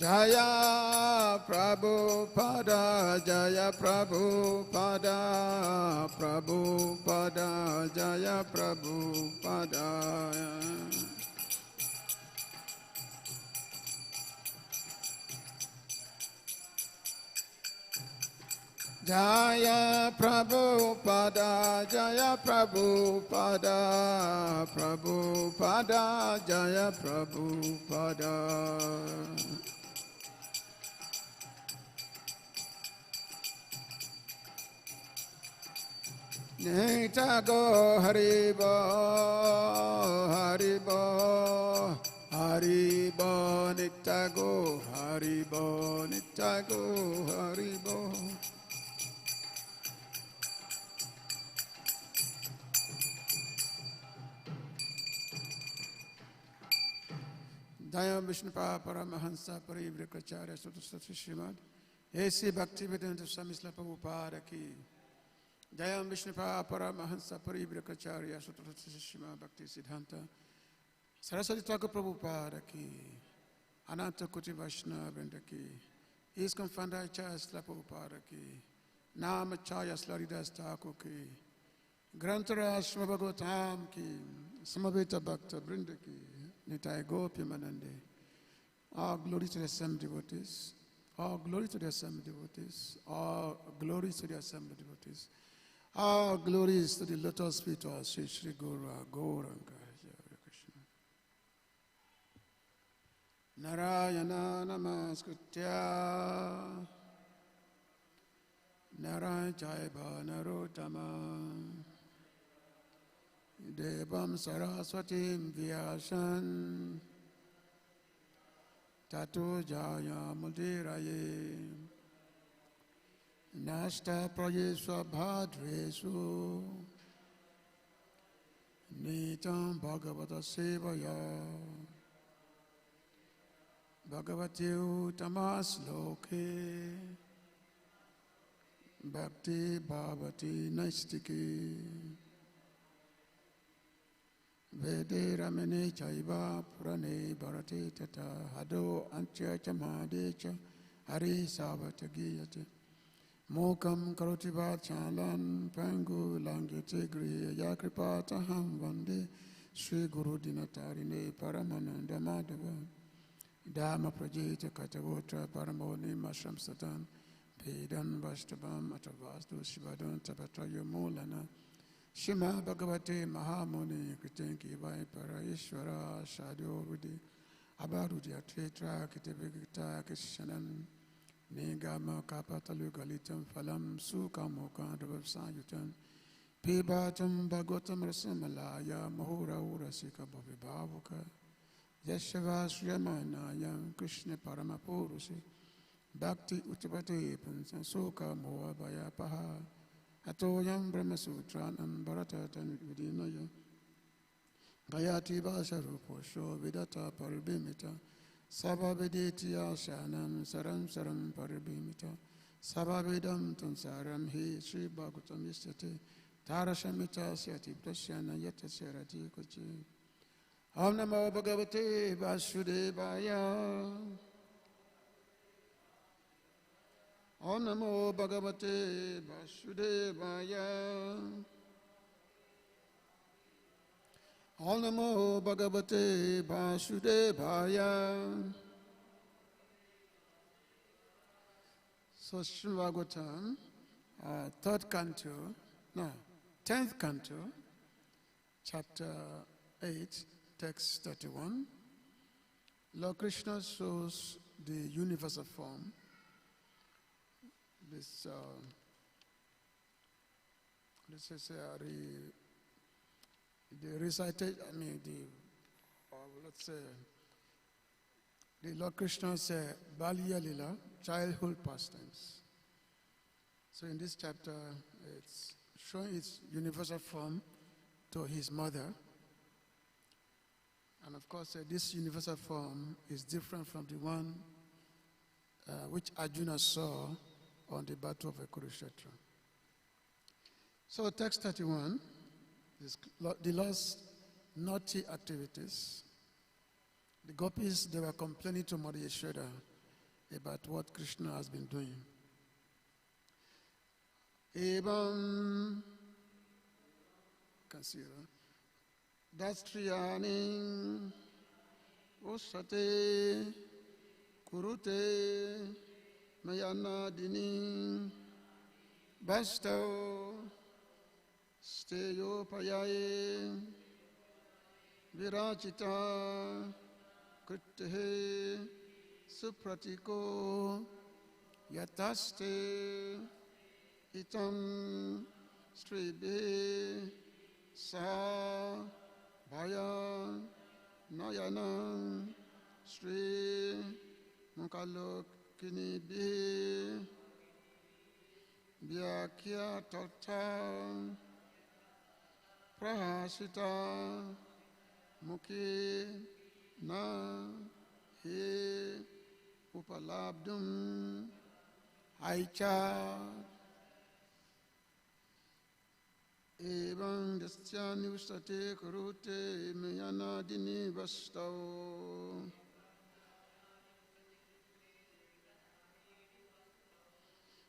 Jaya Prabhupada, Jaya Prabhupada, Prabhupada, Jaya Prabhupada. Jaya Prabhupada, Jaya Prabhupada, Prabhupada, Jaya Prabhupada. Nitago Haribo, Haribo, Haribo, Nitago Haribo, Nitago Haribo. Dayam Vishnupada Paramahansa Parivrikacharya Suttasatri Srimad A.C. Bhaktivedanta Swami Srila Prabhupada Ki. Jayam Vishnupada Paramahansa Parivrikacharya Suttasatri Srimad Bhakti Siddhanta Saraswati Thakur Prabhupada Ki. Ananta Kuti Vaishnava Vrinda Ki. ISKCON Founder Acharya Srila Prabhupada Ki. Nam Acharya Srila Haridas Thakur Ki. Grantara Srimad Bhagavatam Ki. Samaveta Bhakta Vrinda Ki. Nitai Gopi Manande. All glory to the assembled devotees. All glory to the assembled devotees. All glory to the assembled devotees. All glories to the lotus feet of Sri Sri Guru Gauranga. Hare Krishna. Narayana Namaskritya Narayana Jaiva Narottama Devam Saraswatim Vyasam Tato Jaya Mudiraye Nasta Prayesva Bhadresu Nitam Bhagavata Sevaya Bhagavati Uttamas Loke Bhakti Bhavati Naistiki Vede Ramene Chaiva Purane Bharate Tata Hado Antya Chamadecha Hari Savatagiyate Mokam Karoti Vachalan Pangu Langete Griya Yakripataham Vande Sri Guru Dinatarine Paramananda Madhava Dhamma Prajita Katavotra Paramoni Mashram Satan Vedan Vashtabam Atavastu Shivadan Tapatayo Mulana Shima Bhagavate Mahamuni Kritenki Vai Paraishwara Shadyo Rudi Abarudi Atretra Kitevigita Kishanan Nigama Kapatalu Galitam Phalam Sukamoka Savsayutan Pibatam Bhagavatam Rasamalaya Mahura Urasika Bhavibhavuka Yashava Sriyamanayam Krishna Paramapurusi Bhakti Uttapate Pansa Suka Moha Bhayapaha Atoyam Brahma Sutranam Bharatatan Vidinaya Gayati Vasaruposho Vidata Paribhimita Sabhaviditya Shanam Saram Saram Paribhimita Sabhavidam Tansaram Hi Sri Bhagavatam Yastate Tarashamita Syati Prashyana Yatasya Rati Kochi Om Namo Bhagavate Vasudevaya Om Namo Bhagavate Vasudevaya Om Namo Bhagavate Vasudevaya. So Srimad Bhagavatam, third canto, no, 10th canto, chapter 8, text 31. Lord Krishna shows the universal form. This is the recited, let's say, the Lord Krishna's Balya Lila, childhood pastimes. So in this chapter, it's showing its universal form to his mother. And of course, this universal form is different from the one which Arjuna saw on the battle of Kurukshetra. So text 31 is the Lord's naughty activities. The gopis, they were complaining to Mother Yashoda about what Krishna has been doing. Evam, you can see that. Dastriyani Usate Kurute Mayanadini Basto Steyo Payaye Virachita Kritehe Supratiko Yataste Itam Stribe Sa Bhaya Nayana Sri Mukalokini Bi Vyakya Tata Prahasita Mukhi Na He Upalabdum Aicha Evam Dasyani Ustate Kurute Mayana Dini Vastao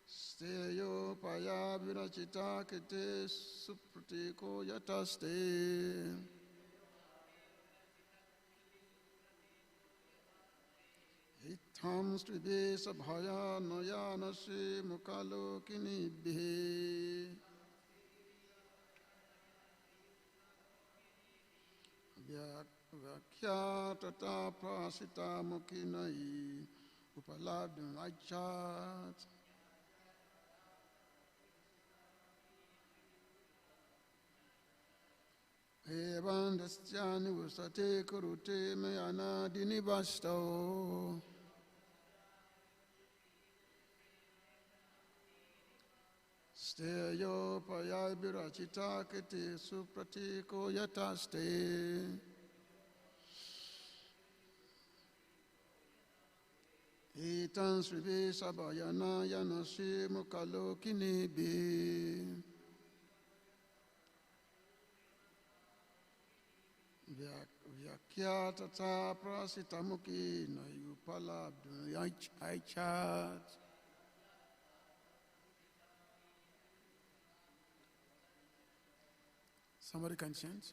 Steyo Paya Virachita Kete Supratiko Yataste Itam Stribe Sabhaya Nayanasi Mukalo Kini Vyakya Tata Prasita Mukinai Upalabdum Aichat Evan Dasyani Usate Kurute Mayana Dinibasto Steyo Paya Birachita Kete Supratiko Yataste Etan Srive Sabayana Yanasi Mukalo Kinibi Vyakya Tata Prasitamuki Nayupala Aichat. Somebody can chant.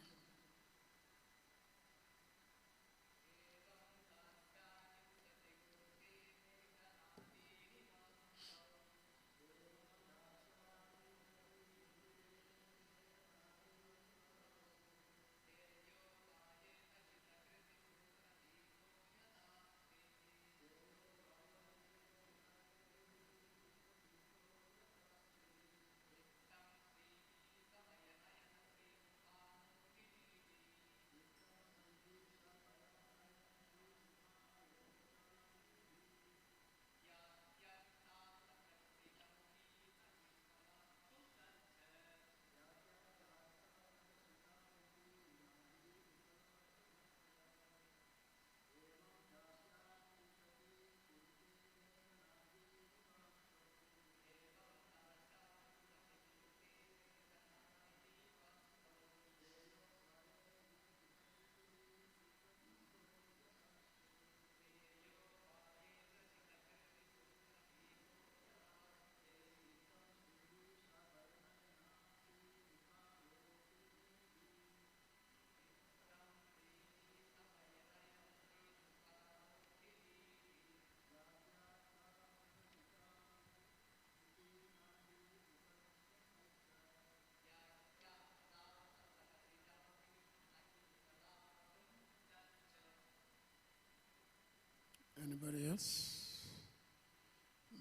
Anybody else?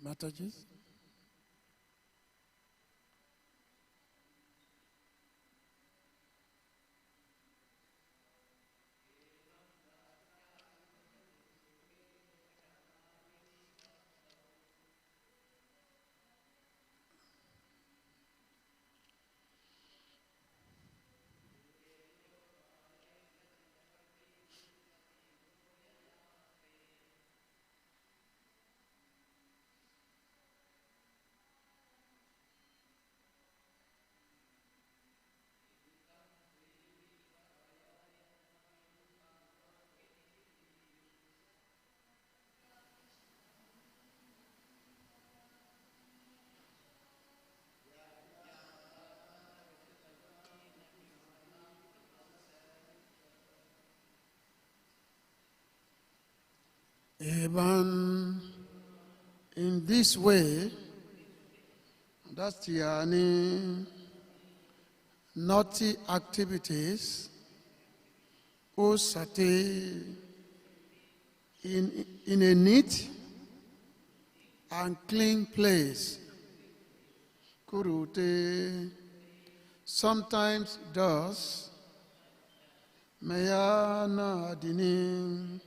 Mataji? Even in this way, that's the naughty activities or sati in a neat and clean place. Kurute sometimes does mayana dinim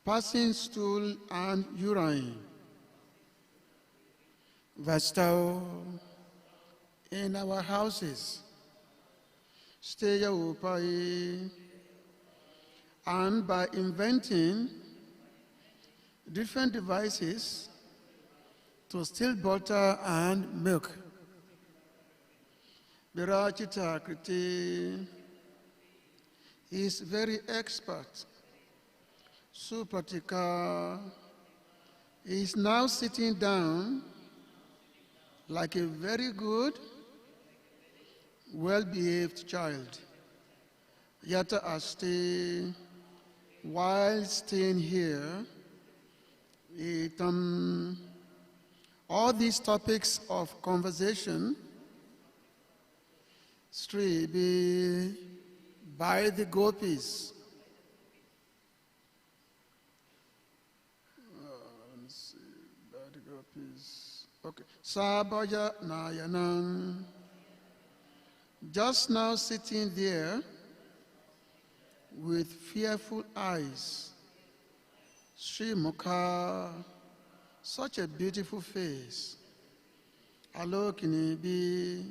passing stool and urine. Vastao in our houses, stay upai, and by inventing different devices to steal butter and milk. Virachita Kriti is very expert. Supratika is now sitting down like a very good, well-behaved child. Yata Asti, while staying here, all these topics of conversation, Sri by the gopis. Okay. Sabaya Nayanam. Just now sitting there with fearful eyes. Sri Mukha, such a beautiful face. Alokini be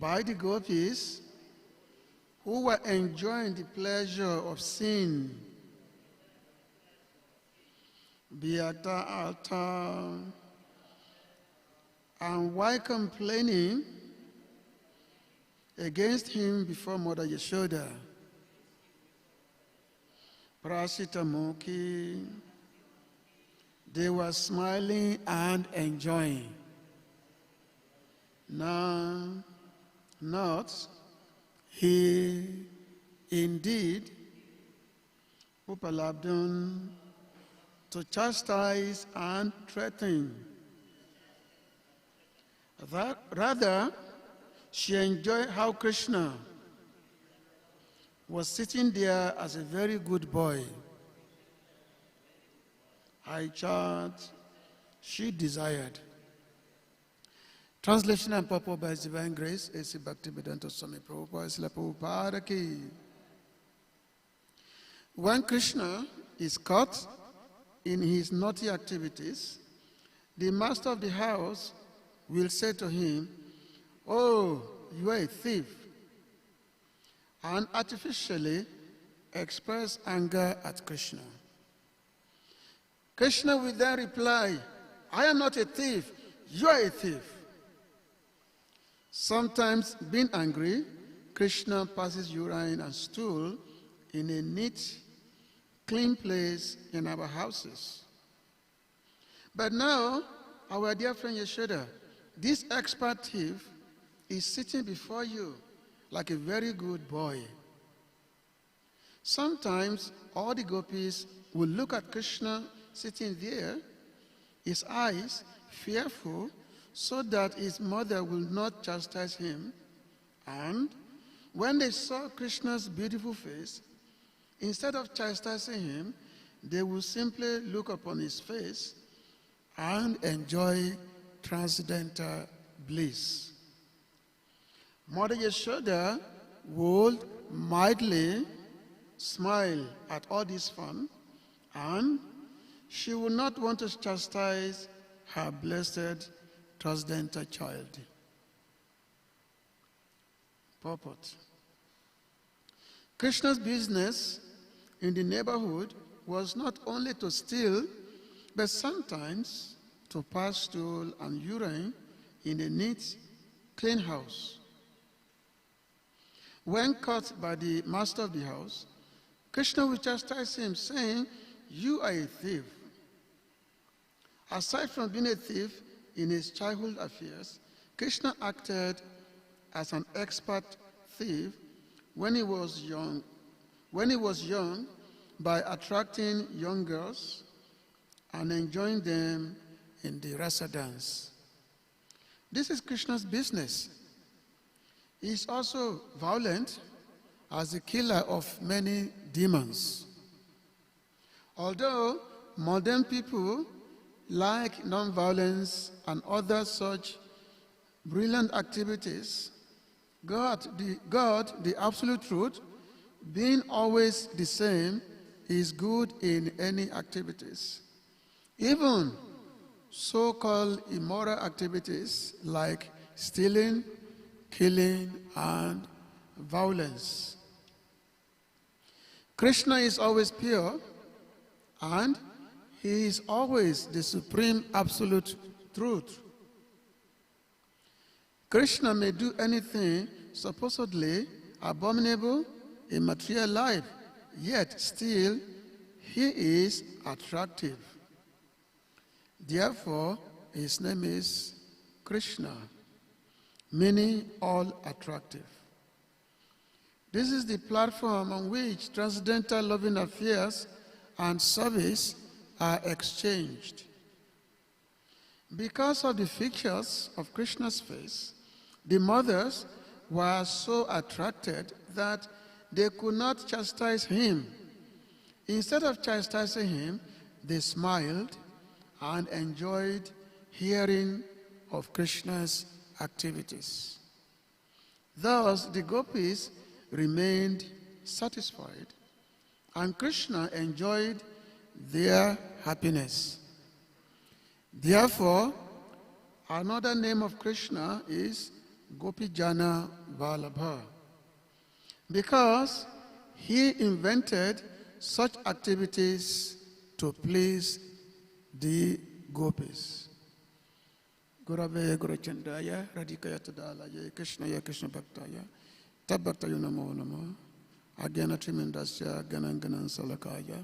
by the gopis who were enjoying the pleasure of sin. Beata Alta. And why complaining against him before Mother Yashoda? Prasita Mukhi, they were smiling and enjoying. Now, not he indeed Upalabdun to chastise and threaten. Rather, she enjoyed how Krishna was sitting there as a very good boy. High chart, she desired. Translation and purport by His Divine Grace, A.C. Bhakti-Vedanta Swami Prabhupada, Srila Prabhupada Ki. When Krishna is caught in his naughty activities, the master of the house will say to him, "Oh, you are a thief," and artificially express anger at Krishna. Krishna will then reply, "I am not a thief, you are a thief." Sometimes, being angry, Krishna passes urine and stool in a neat, clean place in our houses. But now, our dear friend Yashoda, this expert thief is sitting before you like a very good boy. Sometimes all the gopis will look at Krishna sitting there, his eyes fearful, so that his mother will not chastise him. And when they saw Krishna's beautiful face, instead of chastising him, they will simply look upon his face and enjoy transcendental bliss. Mother Yashoda would mildly smile at all this fun, and she would not want to chastise her blessed transcendental child. Purport. Krishna's business in the neighborhood was not only to steal, but sometimes to pass stool and urine in a neat, clean house. When caught by the master of the house, Krishna would chastise him, saying, "You are a thief." Aside from being a thief in his childhood affairs, Krishna acted as an expert thief when he was young by attracting young girls and enjoying them in the rasa dance. This is Krishna's business. He is also violent as a killer of many demons. Although modern people like non-violence and other such brilliant activities, God, the absolute truth, being always the same, is good in any activities. Even so-called immoral activities like stealing, killing, and violence. Krishna is always pure, and he is always the supreme absolute truth. Krishna may do anything supposedly abominable in material life, yet still he is attractive. Therefore, his name is Krishna, meaning all attractive. This is the platform on which transcendental loving affairs and service are exchanged. Because of the features of Krishna's face, the mothers were so attracted that they could not chastise him. Instead of chastising him, they smiled and enjoyed hearing of Krishna's activities. Thus, the gopis remained satisfied, and Krishna enjoyed their happiness. Therefore, another name of Krishna is Gopijana Vallabha, because he invented such activities to please the gopis. Gurave Gurachandaya, Radhikaya Tadalaya, Krishnaya Krishna Bhaktaya, Tabbaktayu Namo Namo, Agana Tremendasya, Gananganan Salakaya,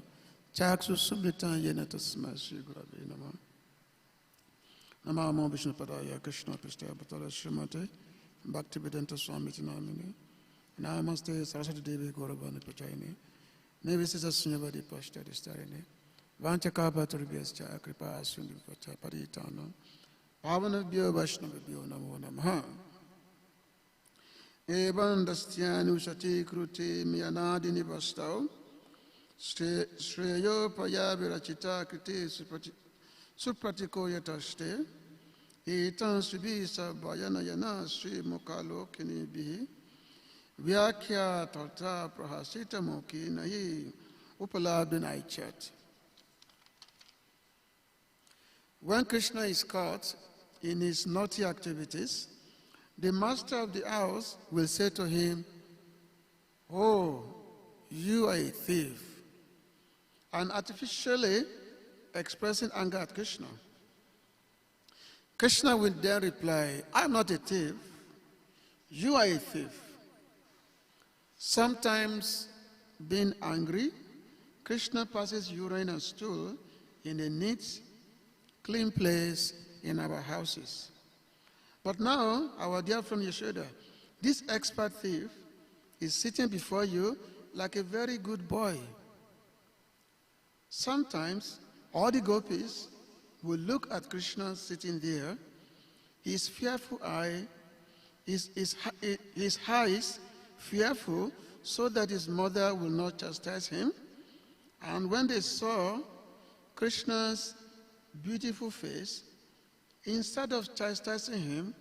Chaksu Subhitanya Natasma Sri Gurave Namo. Namamo Vishnu Padaya, Krishna Pistaya Bhatala Srimate, Bhakti-Vedanta Swami Tinamini, Namaste Saraswati Devi Gauravani Pachayini, Nevisisa Sunyavadi Pashta Distarini, Vanchakapa Turbiascha, Kripa Sundi Pacha Paritano, Pavanabhyo Vaishnavabhyo Namo Namaha. Evan Dastyanu Sati Kruti Miyanadini Vastau, Shreyo Paya Virachita Kriti Supratiko Yataste, Etan Subisa Bayana Yana Sri Mukalo Kini Bihi, Vyakya Tata Prahasita Moki Nahi Upala Binaichat. When Krishna is caught in his naughty activities, the master of the house will say to him, "Oh, you are a thief," and artificially expressing anger at Krishna. Krishna will then reply, "I am not a thief, you are a thief." Sometimes, being angry, Krishna passes urine and stool in a neat, clean place in our houses. But now, our dear friend Yashoda, this expert thief is sitting before you like a very good boy. Sometimes, all the gopis will look at Krishna sitting there, his fearful eye, his eyes fearful, so that his mother will not chastise him, And when they saw Krishna's beautiful face, instead of chastising him,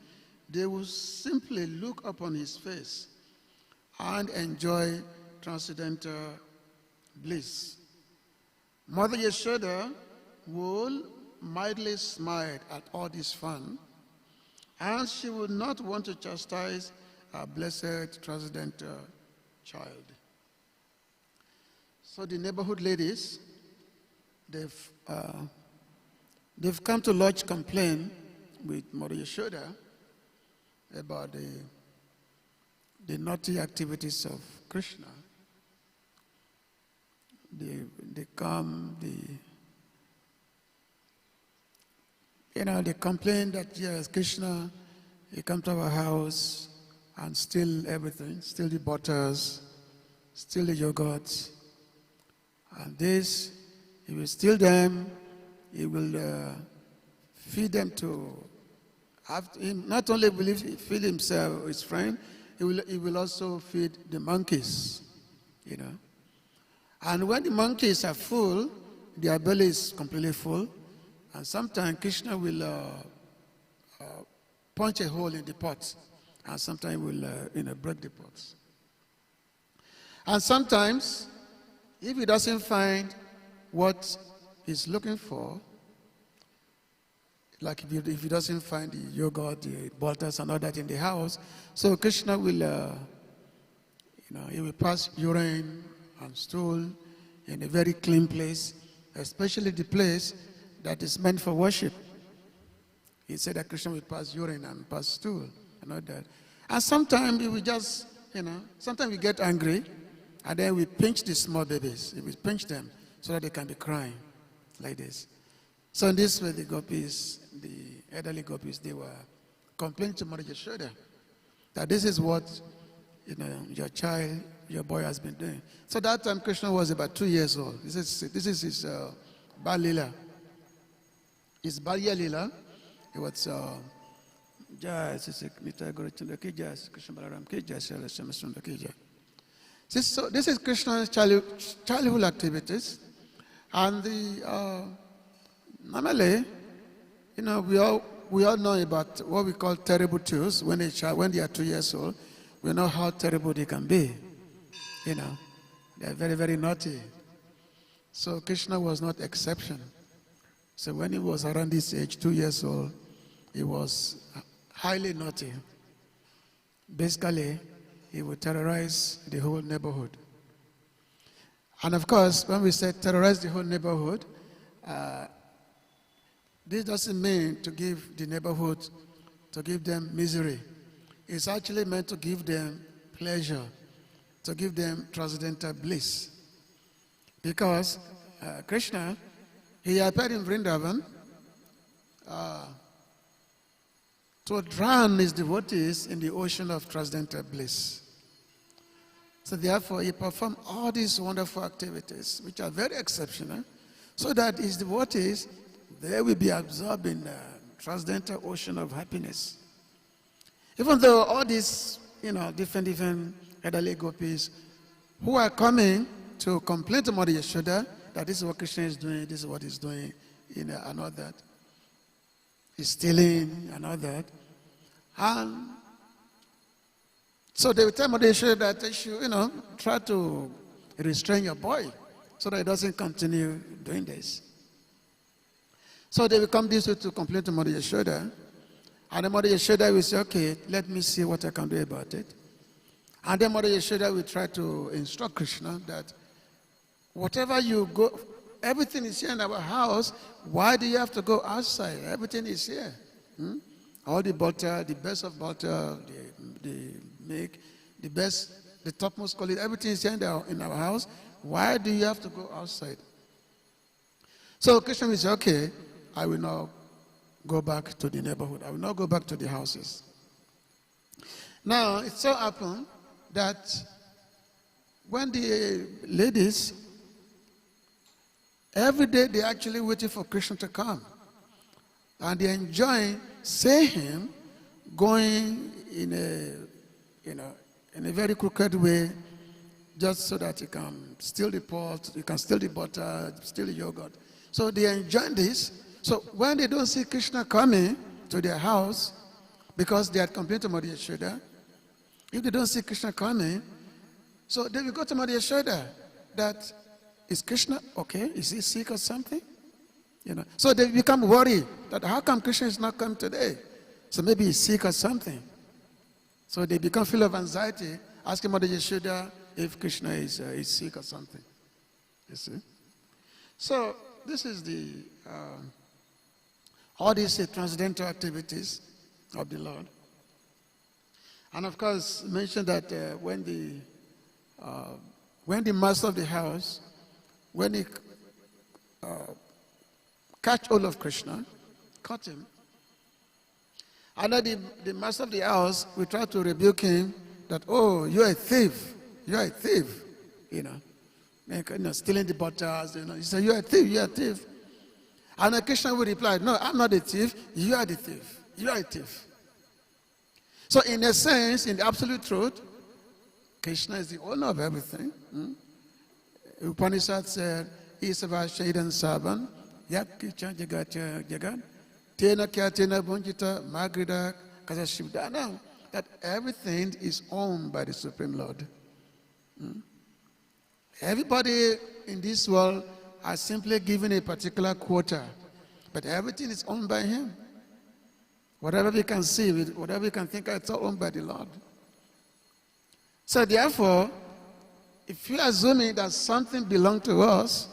they would simply look upon his face and enjoy transcendental bliss. Mother Yashoda would mildly smile at all this fun, and she would not want to chastise her blessed transcendental child. So the neighborhood ladies, they've come to lodge complaint with Mother Yashoda about the naughty activities of Krishna. They complain that yes, Krishna, he come to our house and steal everything, steal the butters, steal the yogurt, and this, he will steal them, he will feed them to have him. Not only will he feed himself, his friend, he will also feed the monkeys, And when the monkeys are full, their belly is completely full, and sometimes Krishna will punch a hole in the pot, and sometimes will break the pots. And sometimes, if he doesn't find what he's looking for, like if he doesn't find the yogurt, the butters, and all that in the house, so Krishna will, he will pass urine and stool in a very clean place, especially the place that is meant for worship. He said that Krishna will pass urine and pass stool and all that. And sometimes we just, sometimes we get angry, and then we pinch the small babies. We pinch them so that they can be crying like this. So in this way, the gopis, the elderly gopis, they were complaining to Mother Yashoda that this is what your child, your boy has been doing. So that time Krishna was about 2 years old. This is his Bal Lila. His Balya Lila. It was so this is Krishna's childhood activities, and normally, we all know about what we call terrible twos when they are 2 years old. We know how terrible they can be. They are very, very naughty. So Krishna was not exception. So when he was around this age, 2 years old, he was highly naughty. Basically, he would terrorize the whole neighborhood. And of course, when we say terrorize the whole neighborhood, this doesn't mean to give the neighborhood, to give them misery. It's actually meant to give them pleasure, to give them transcendental bliss. Because Krishna, he appeared in Vrindavan to drown his devotees in the ocean of transcendental bliss. So therefore, he performed all these wonderful activities, which are very exceptional, so that his devotees, they will be absorbed in the transcendental ocean of happiness. Even though all these, different elderly gopis who are coming to complain to Mother Yashoda that this is what Krishna is doing, this is what he's doing, and all that. He's stealing and all that. And so they will tell Mother Yashoda that they should, try to restrain your boy so that he doesn't continue doing this. So they will come this way to complain to Mother Yashoda. And then Mother Yashoda will say, okay, let me see what I can do about it. And then Mother Yashoda will try to instruct Krishna that whatever you go, everything is here in our house, why do you have to go outside? Everything is here. All the butter, the best of butter, the milk, the best, the topmost quality, everything is here in our house. Why do you have to go outside? So Krishna will say, okay, I will not go back to the neighborhood. I will not go back to the houses. Now, it so happened that when the ladies, every day they're actually waiting for Krishna to come. And they enjoy seeing him going in a very crooked way, just so that you can steal the pot, you can steal the butter, steal the yogurt. So they enjoy this. So when they don't see Krishna coming to their house, because they had complained to Mother Yashoda, if they don't see Krishna coming, so they will go to Mother Yashoda that, is Krishna okay? Is he sick or something? So they become worried that how come Krishna is not come today? So maybe he's sick or something. So they become full of anxiety, asking Mother Yashoda if Krishna is sick or something. You see? So this is the all these transcendental activities of the Lord. And of course, mentioned that when the master of the house, when he catch hold of Krishna, caught him, and then the master of the house will try to rebuke him that, oh, you're a thief, stealing the butters, He said, you're a thief. And then Krishna will reply, no, I'm not a thief, you are the thief. You are a thief. So in a sense, in the absolute truth, Krishna is the owner of everything. Upanishad said, Isava Shaidan Saban, Yak Kicha Jagat, Tena Kyatena Bunjita, Magrida, Kazashibdana, that everything is owned by the Supreme Lord. Everybody in this world are simply given a particular quota, but everything is owned by Him. Whatever we can see, whatever we can think, it's all owned by the Lord. So therefore, if you are assuming that something belongs to us,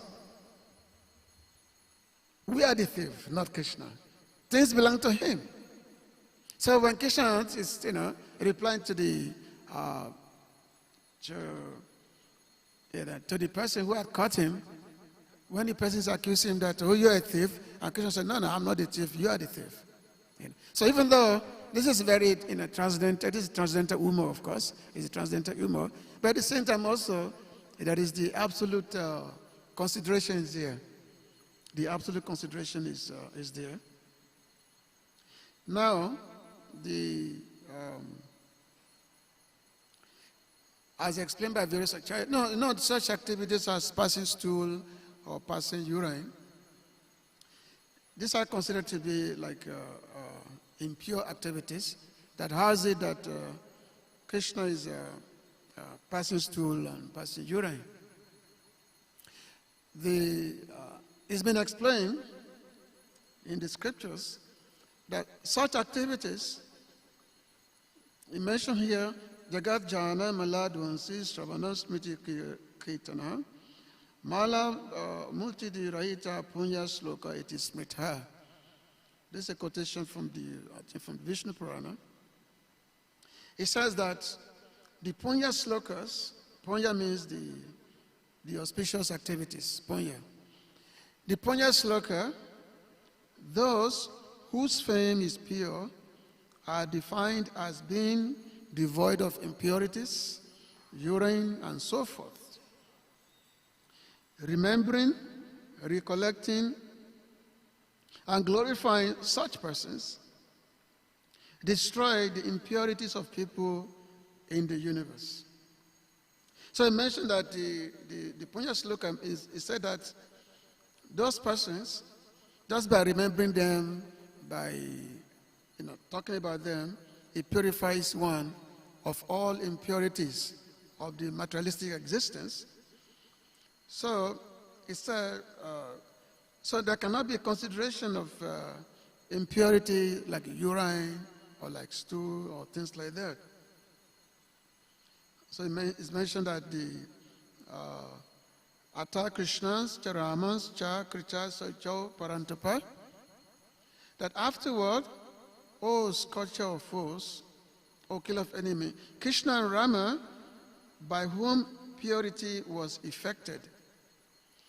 we are the thief, not Krishna. Things belong to Him. So when Krishna is, replying to the person who had caught him, when the person is accusing him that, oh, you're a thief, and Krishna said, no, I'm not the thief, you are the thief. So even though this is very transcendental, this is transcendental humor, of course, it's a transcendental humor, but at the same time also, there is the absolute consideration is there. The absolute consideration is there. Now, as explained by various such activities as passing stool or passing urine, these are considered to be like impure activities. That has it that Krishna is passing stool and passing urine. It's been explained in the scriptures that such activities, he mentioned here, Jagat Jana Maladwansi Shravana Smriti Kirtana Mala Multidi Rahita Punya Sloka Iti Smritha. This is a quotation from from Vishnu Purana. It says that the Punya Slokas, Punya means the auspicious activities, Punya. The Punya Sloka, those whose fame is pure, are defined as being devoid of impurities, urine, and so forth. Remembering, recollecting, and glorifying such persons destroy the impurities of people in the universe. So I mentioned that the Punya Sloka is said that those persons, just by remembering them, by talking about them, it purifies one of all impurities of the materialistic existence. So it's so there cannot be a consideration of impurity like urine or like stool or things like that. So it's mentioned that the Ata Krishnas, Charamans, Cha Kricha Sacho Parantapa, that afterward, O scorcher of foes, O killer of enemy, Krishna and Rama, by whom purity was effected.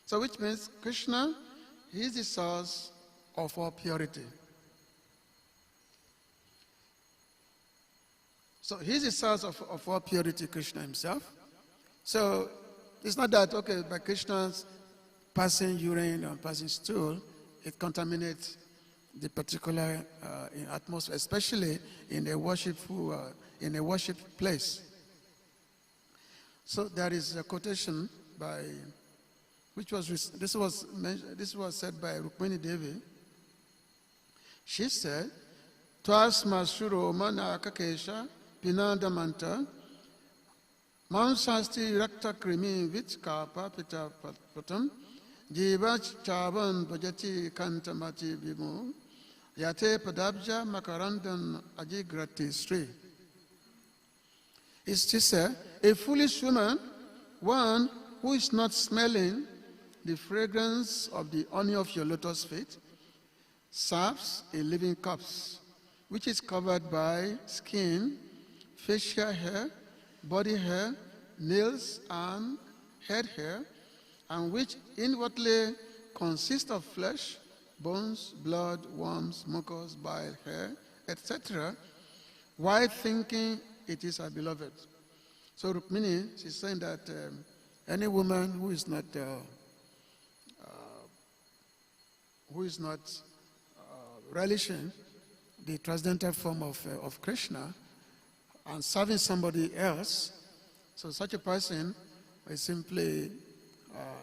So which means Krishna, he is the source of all purity. So he is the source of all purity, Krishna himself. So it's not that, okay, by Krishna's passing urine or passing stool, it contaminates the particular atmosphere, especially in a worship place. So there is a quotation by, this was said by Rukmini Devi. She said, "Twas masuro mana kakesha pinandamanta mansasti rakta krimi vit kapa pita patam jiva chavan bhajati kantamati bimu yate padabja makarandan ajigrati sri." She said, a foolish woman, one who is not smelling the fragrance of the honey of your lotus feet, serves a living corpse, which is covered by skin, facial hair, body hair, nails, and head hair, and which inwardly consists of flesh, bones, blood, worms, mucus, bile, hair, etc., while thinking it is her beloved. So Rukmini, she's saying that any woman who is not relishing the transcendental form of Krishna and serving somebody else, so such a person is simply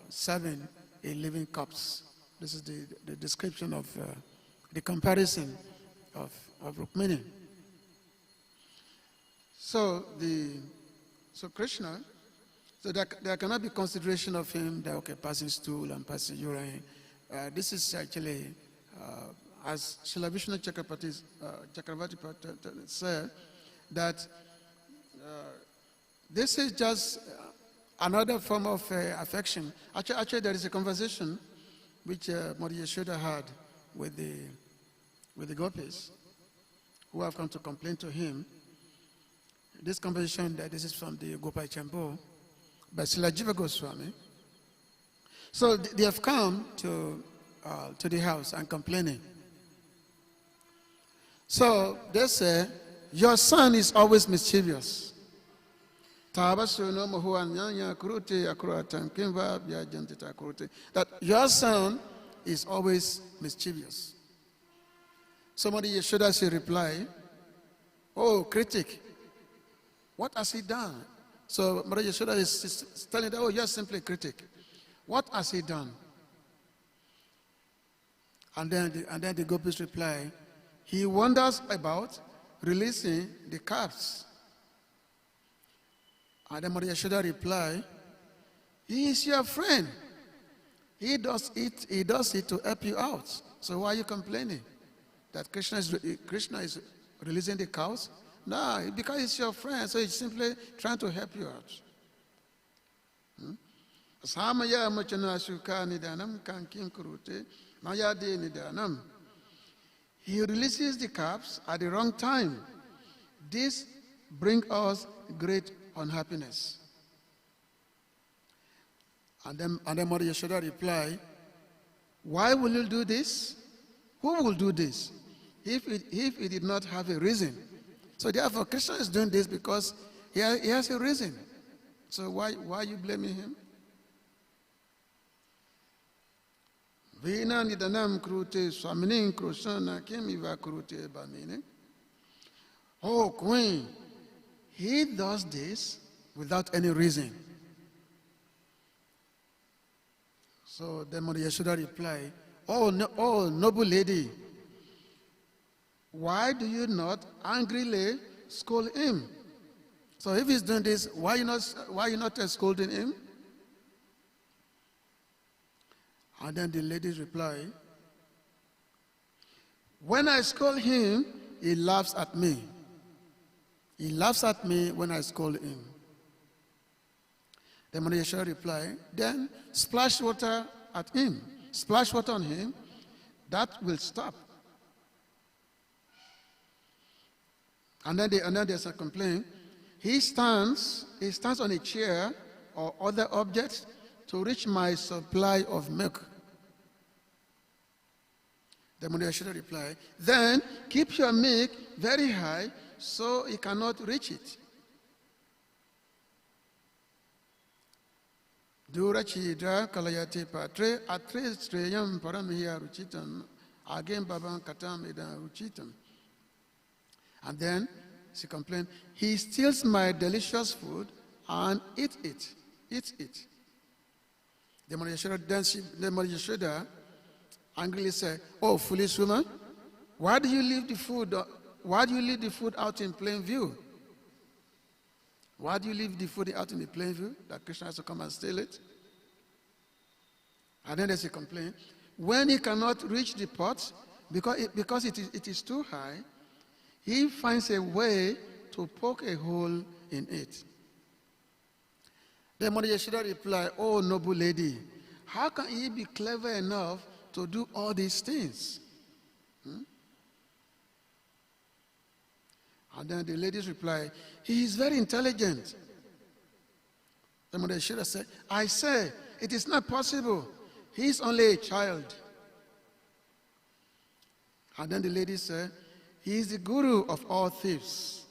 serving a living corpse. This is the description of the comparison of Rukmini. So Krishna, so there cannot be consideration of him that, okay, passing stool and passing urine. This is actually, as Srila Vishnu Chakravarti said, that this is just another form of affection. Actually, there is a conversation which Mother Yashoda had with the gopis who have come to complain to him. This conversation, this is from the Gopal Chambo by Srila Jiva Goswami. So they have come to the house and complaining. So they say, your son is always mischievous. That your son is always mischievous. Somebody Yashoda should reply, oh, critic, what has he done? So Mother Yashoda is telling that, oh, you're simply a critic. What has he done? And then the gopis reply, he wonders about releasing the calves. And then Mother Yashoda reply, he is your friend. He does it to help you out. So why are you complaining that Krishna is releasing the cows? No, because he's your friend, so he's simply trying to help you out. He releases the calves at the wrong time. This brings us great unhappiness. And then Mother Yashoda reply, why will you do this? Who will do this? If he did not have a reason. So therefore, Krishna is doing this because he has a reason. So why are you blaming him? Oh, queen, he does this without any reason. So then Mother Yashoda replied, oh, noble lady, why do you not angrily scold him? So if he's doing this, why you not scolding him? And then the ladies reply, when I scold him, he laughs at me. He laughs at me when I scold him. Then Mother Yashoda reply, then splash water at him. Splash water on him. That will stop. And then there's a complaint. He stands on a chair or other object to reach my supply of milk. The Mother Yashoda replied, then keep your milk very high so he cannot reach it. Durachidra kalayate patre atre streyam paramhiya ruchitam agem babam katam ida ruchitam. And then she complained, he steals my delicious food and eat it. Eat it. The Mother Yashoda angrily said, "Oh, foolish woman, why do you leave the food? Why do you leave the food out in plain view? Why do you leave the food out in the plain view that Krishna has to come and steal it?" And then there's a complaint. When he cannot reach the pot because it is too high, he finds a way to poke a hole in it. Then Mother Yashoda replied, "Oh, noble lady, how can he be clever enough to do all these things?" And then the ladies replied, "He is very intelligent." The Mother Yashoda said, "I say, it is not possible. He is only a child." And then the lady said, "He is the guru of all thieves."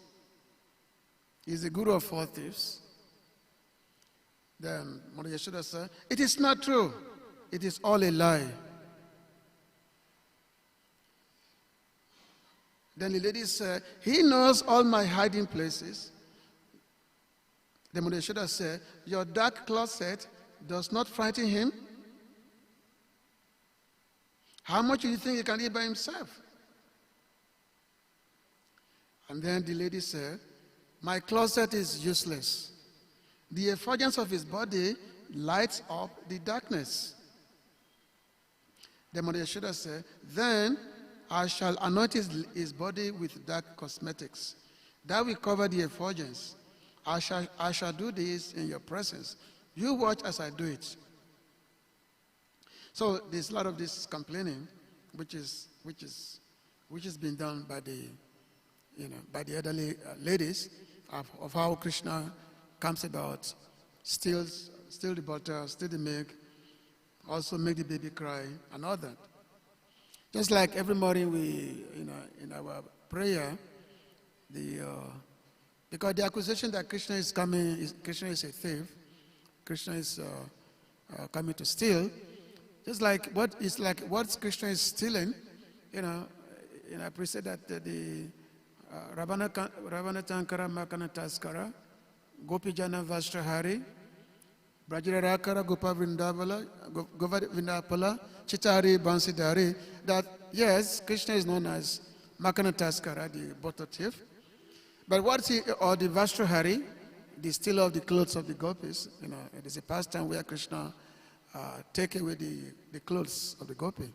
He is the guru of all thieves. Then Mother Yashoda said, "It is not true. It is all a lie." Then the lady said, "He knows all my hiding places." The Mother Yashoda said, "Your dark closet does not frighten him? How much do you think he can eat by himself?" And then the lady said, "My closet is useless. The effulgence of his body lights up the darkness." The Mother Yashoda said, "Then I shall anoint his body with dark cosmetics. That will cover the effulgence. I shall do this in your presence. You watch as I do it." So there's a lot of this complaining, which is being done by the elderly ladies of how Krishna comes about, steal the butter, steal the milk, also make the baby cry, and all that. Just like every morning we, in our prayer, because the accusation that Krishna is Krishna is a thief, Krishna is coming to steal, just like what Krishna is stealing, I pray that the Ravana Tankara Makana Taskara, Gopijana Vastrahari, Brajararakara Gopa Vindapala, Chitari Bansidari, that yes, Krishna is known as Makana Taskara, the bottle thief. But what's he, or the Vastrahari, the stealer of the clothes of the gopis, it is a pastime where Krishna take away the clothes of the gopi.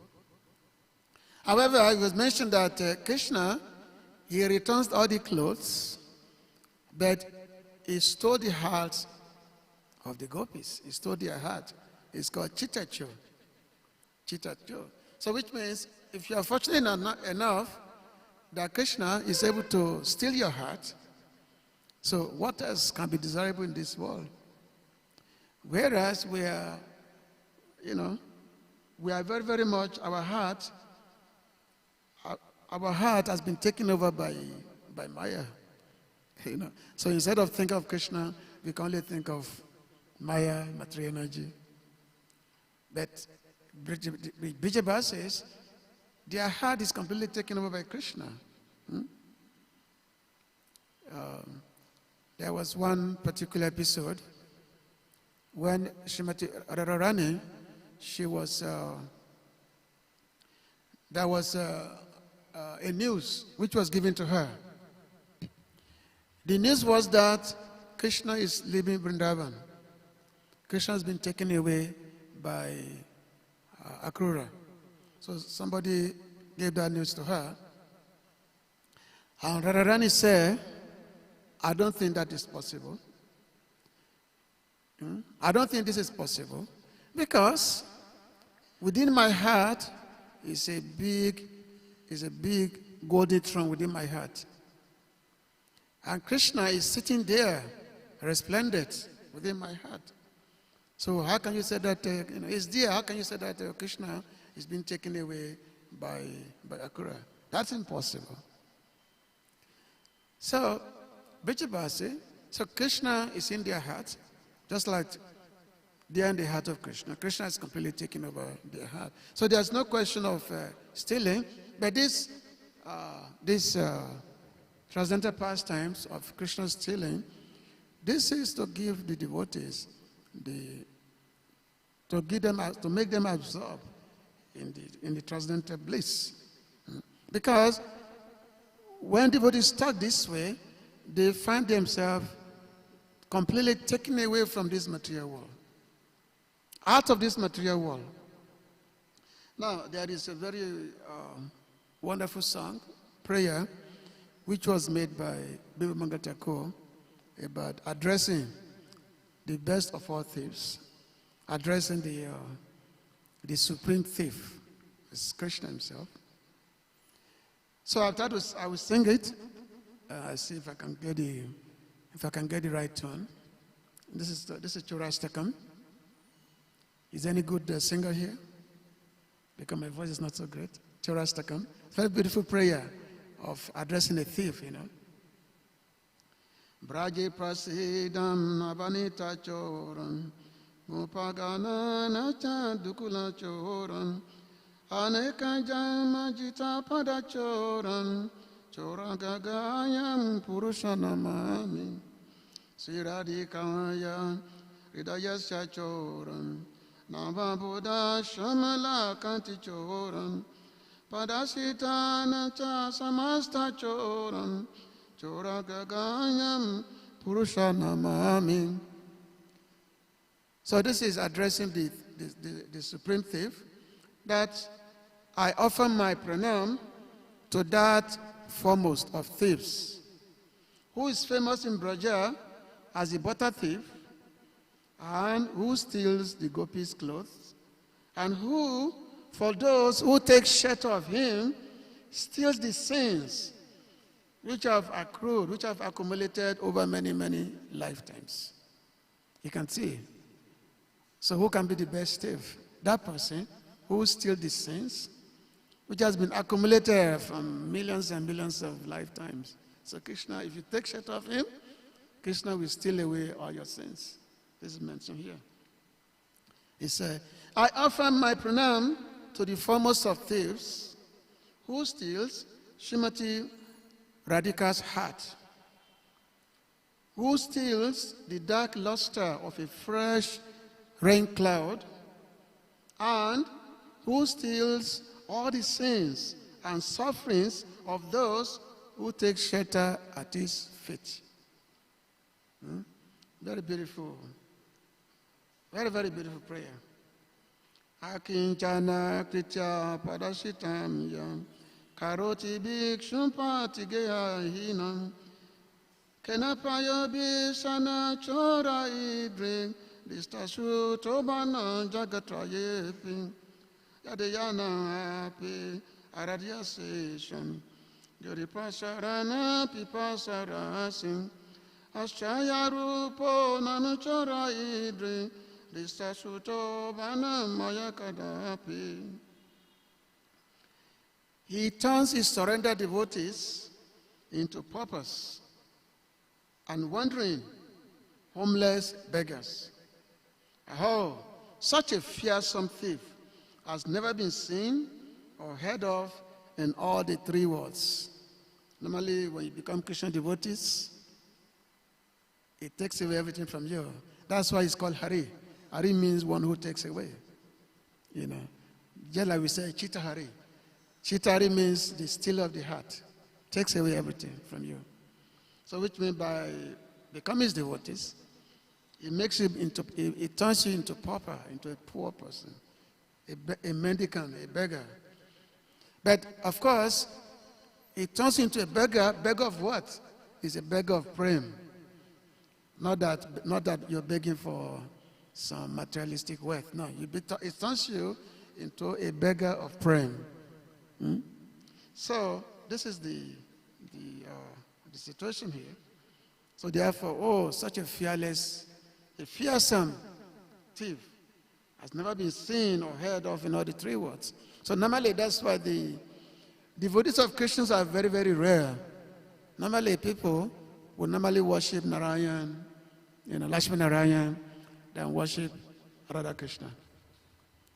However, it was mentioned that Krishna, he returns all the clothes, but he stole the hearts of the gopis. He stole their heart. It's called Chitacho. Chitacho. So which means, if you are fortunate enough that Krishna is able to steal your heart, so what else can be desirable in this world? Whereas we are very, very much, our heart has been taken over by Maya. So instead of thinking of Krishna, we can only think of Maya, material energy. But Bhagavad says their heart is completely taken over by Krishna. There was one particular episode when Srimati Radharani, there was a news which was given to her. The news was that Krishna is leaving Vrindavan. Krishna has been taken away by Akrura. So somebody gave that news to her. And Radharani said, "I don't think that is possible. I don't think this is possible because within my heart is a big golden throne within my heart. And Krishna is sitting there, resplendent within my heart. So how can you say that, it's there, how can you say that Krishna is being taken away by Akrura? That's impossible." So, Bhagavad, so Krishna is in their heart, just like they are in the heart of Krishna. Krishna is completely taking over their heart. So there's no question of stealing, but this transcendental pastimes of Krishna stealing, This is to give the devotees to make them absorb in the transcendental bliss. Because when devotees talk this way, they find themselves completely taken away from this material world, out of this material world. Now, there is a very wonderful song, prayer, which was made by Bibi Mangatako about addressing the best of all thieves, addressing the supreme thief, it's Krishna himself. So I thought I would sing it. See if I can get the right tone. This is Chorashtakam. Is there any good singer here? Because my voice is not so great. Chorashtakam. It's a very beautiful prayer of addressing a thief, you know. Braje prasidam nabanita choran mupagana nacha dukula choran aneka jama jita pada choran choragagayam purushanamami siradikaya hridayasya choran navabuddha shamala kanti choran padasitana cha samasta choran choragagayam purushanamami. So this is addressing the supreme thief, that I offer my pranam to that foremost of thieves, who is famous in Braja as the butter thief, and who steals the gopis' clothes, and who, for those who take shelter of him, steals the sins which have accrued, which have accumulated over many, many lifetimes. You can see. So who can be the best thief? That person who steals the sins, which has been accumulated from millions and millions of lifetimes. So Krishna, if you take shelter of him, Krishna will steal away all your sins. This is mentioned here. He said, I offer my pranam to the foremost of thieves, who steals Srimati Radhika's heart, who steals the dark luster of a fresh rain cloud, and who steals all the sins and sufferings of those who take shelter at his feet. Very beautiful. Very, very beautiful prayer. Akinchana kritya padashitam yam karoti bhikshupati geya hinam kenapayo bishana chora idri distasu tobana jagatrayepi yadayana api aradia session yoripasarana pipasarasim aschaya rupo nanuchora idri he turns his surrendered devotees into paupers and wandering, homeless beggars. Oh, such a fearsome thief has never been seen or heard of in all the three worlds. Normally, when you become Krishna devotees, it takes away everything from you. That's why it's called Hari. Hari means one who takes away. You know, just like we say, Chita Hari. Chita Hari means the stealer of the heart. Takes away everything from you. So which means by becoming his devotees, it turns you into pauper, into a poor person, a mendicant, a beggar. But of course, it turns you into a beggar. Beggar of what? It's a beggar of prem. Not that you're begging for some materialistic wealth. No, it turns you into a beggar of prem. So this is the situation here. So therefore, such a fearsome thief has never been seen or heard of in all the three worlds. So normally that's why the devotees of Krishna are very, very rare. Normally people would normally worship Narayan, Lakshmi Narayan, than worship Radha Krishna.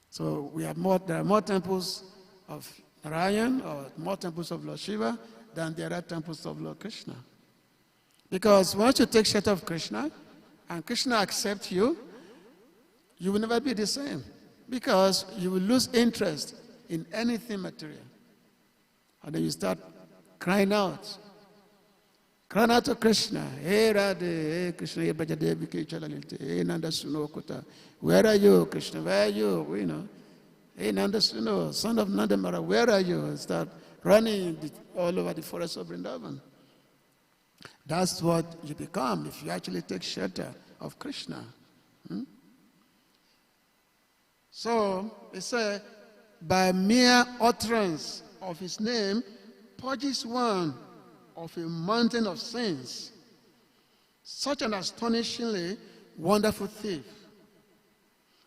So there are more temples of Narayan or more temples of Lord Shiva than there are temples of Lord Krishna. Because once you take shelter of Krishna, and Krishna accepts you, you will never be the same. Because you will lose interest in anything material. And then you start crying out. Crying out to Krishna. Hey Radhe, hey Krishna, hey Bhajadevi, hey Nanda Sunokota. Where are you, Krishna? Where are you? You know. Hey Nanda Suno, son of Nandamara, where are you? And start running all over the forest of Vrindavan. That's what you become if you actually take shelter of Krishna. So, it said, by mere utterance of his name, purges one of a mountain of sins. Such an astonishingly wonderful thief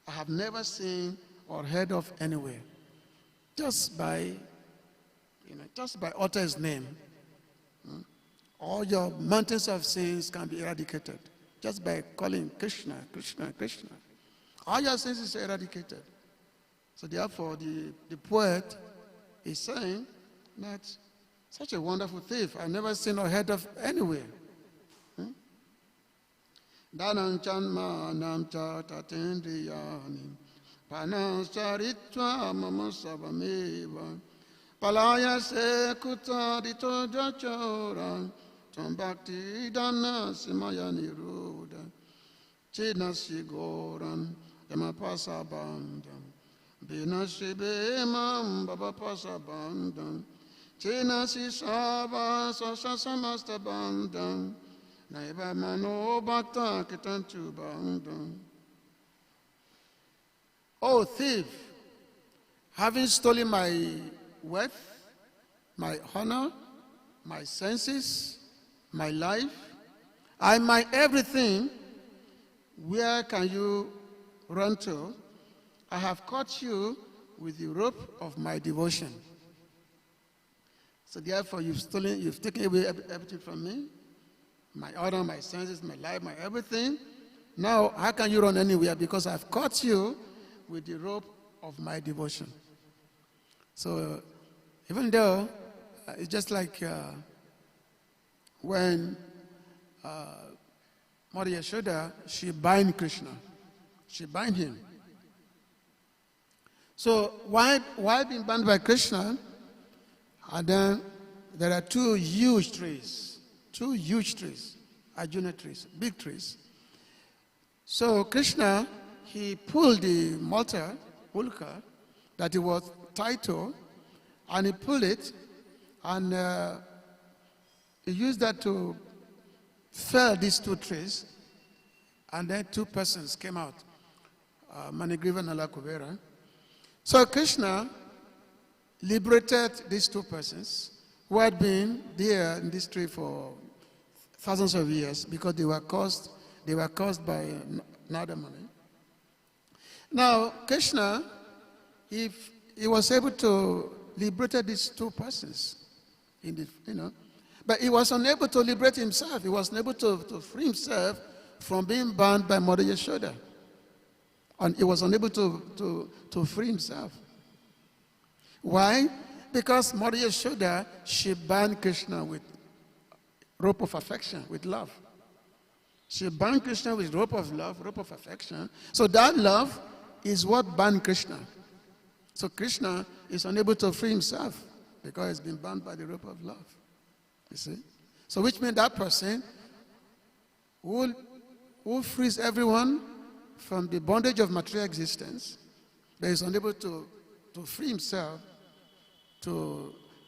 I have never seen or heard of anywhere. Just by uttering his name, all your mountains of sins can be eradicated. Just by calling Krishna, Krishna, Krishna. All your sins is eradicated. So therefore, the poet is saying that such a wonderful thief I've never seen or heard of anywhere. Danam chanma nam cha tatendriyani panas charitva mama sabameva palaya se kuta dito jachora tam bhakti dana simaya niruda chena sigoran ema pasabandam bina shibe mam baba pasabandam chena si saba sasa samasta bandam naiba mano bhakta kitanchu bandam. Oh thief, having stolen my wealth, my honor, my senses, my life, and my everything, where can you run to? I have caught you with the rope of my devotion. So therefore you've taken away everything from me, my honor, my senses, my life, my everything. Now how can you run anywhere? Because I've caught you with the rope of my devotion. So even though it's just like when Mother Yashoda, she bind Krishna. She bind him. So why being bound by Krishna? And then there are two huge trees, Arjuna trees, big trees. So Krishna, he pulled the mortar, pulka, that he was tied to, and he pulled it, and he used that to fell these two trees, and then two persons came out, Manigriva and Alakubera. So Krishna liberated these two persons who had been there in this tree for thousands of years because they were caused by Nadamani. Now Krishna, he was able to liberate these two persons, but he was unable to liberate himself. He was unable to free himself from being bound by Mother Yashoda. And he was unable to free himself. Why? Because Mother Yashoda, she bound Krishna with rope of affection, with love. She bound Krishna with rope of love, rope of affection. So that love is what bound Krishna. So Krishna is unable to free himself because he's been bound by the rope of love. You see? So which means that person who frees everyone from the bondage of material existence, but is unable to free himself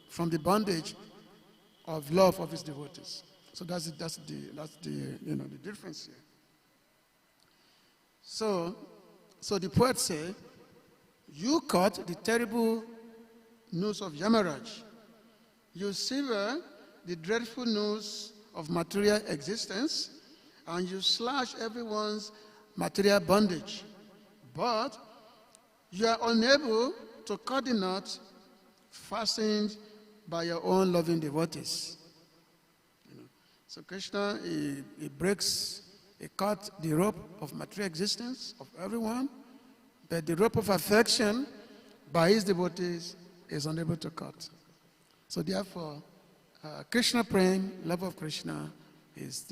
from the bondage of love of his devotees. So that's the difference here. So the poet say, you caught the terrible noose of Yamaraj. You sever the dreadful noose of material existence, and you slash everyone's material bondage. But you are unable to cut the knot fastened by your own loving devotees. So Krishna, he cut the rope of material existence of everyone, but the rope of affection by his devotees is unable to cut. So therefore, Krishna praying, love of Krishna, That's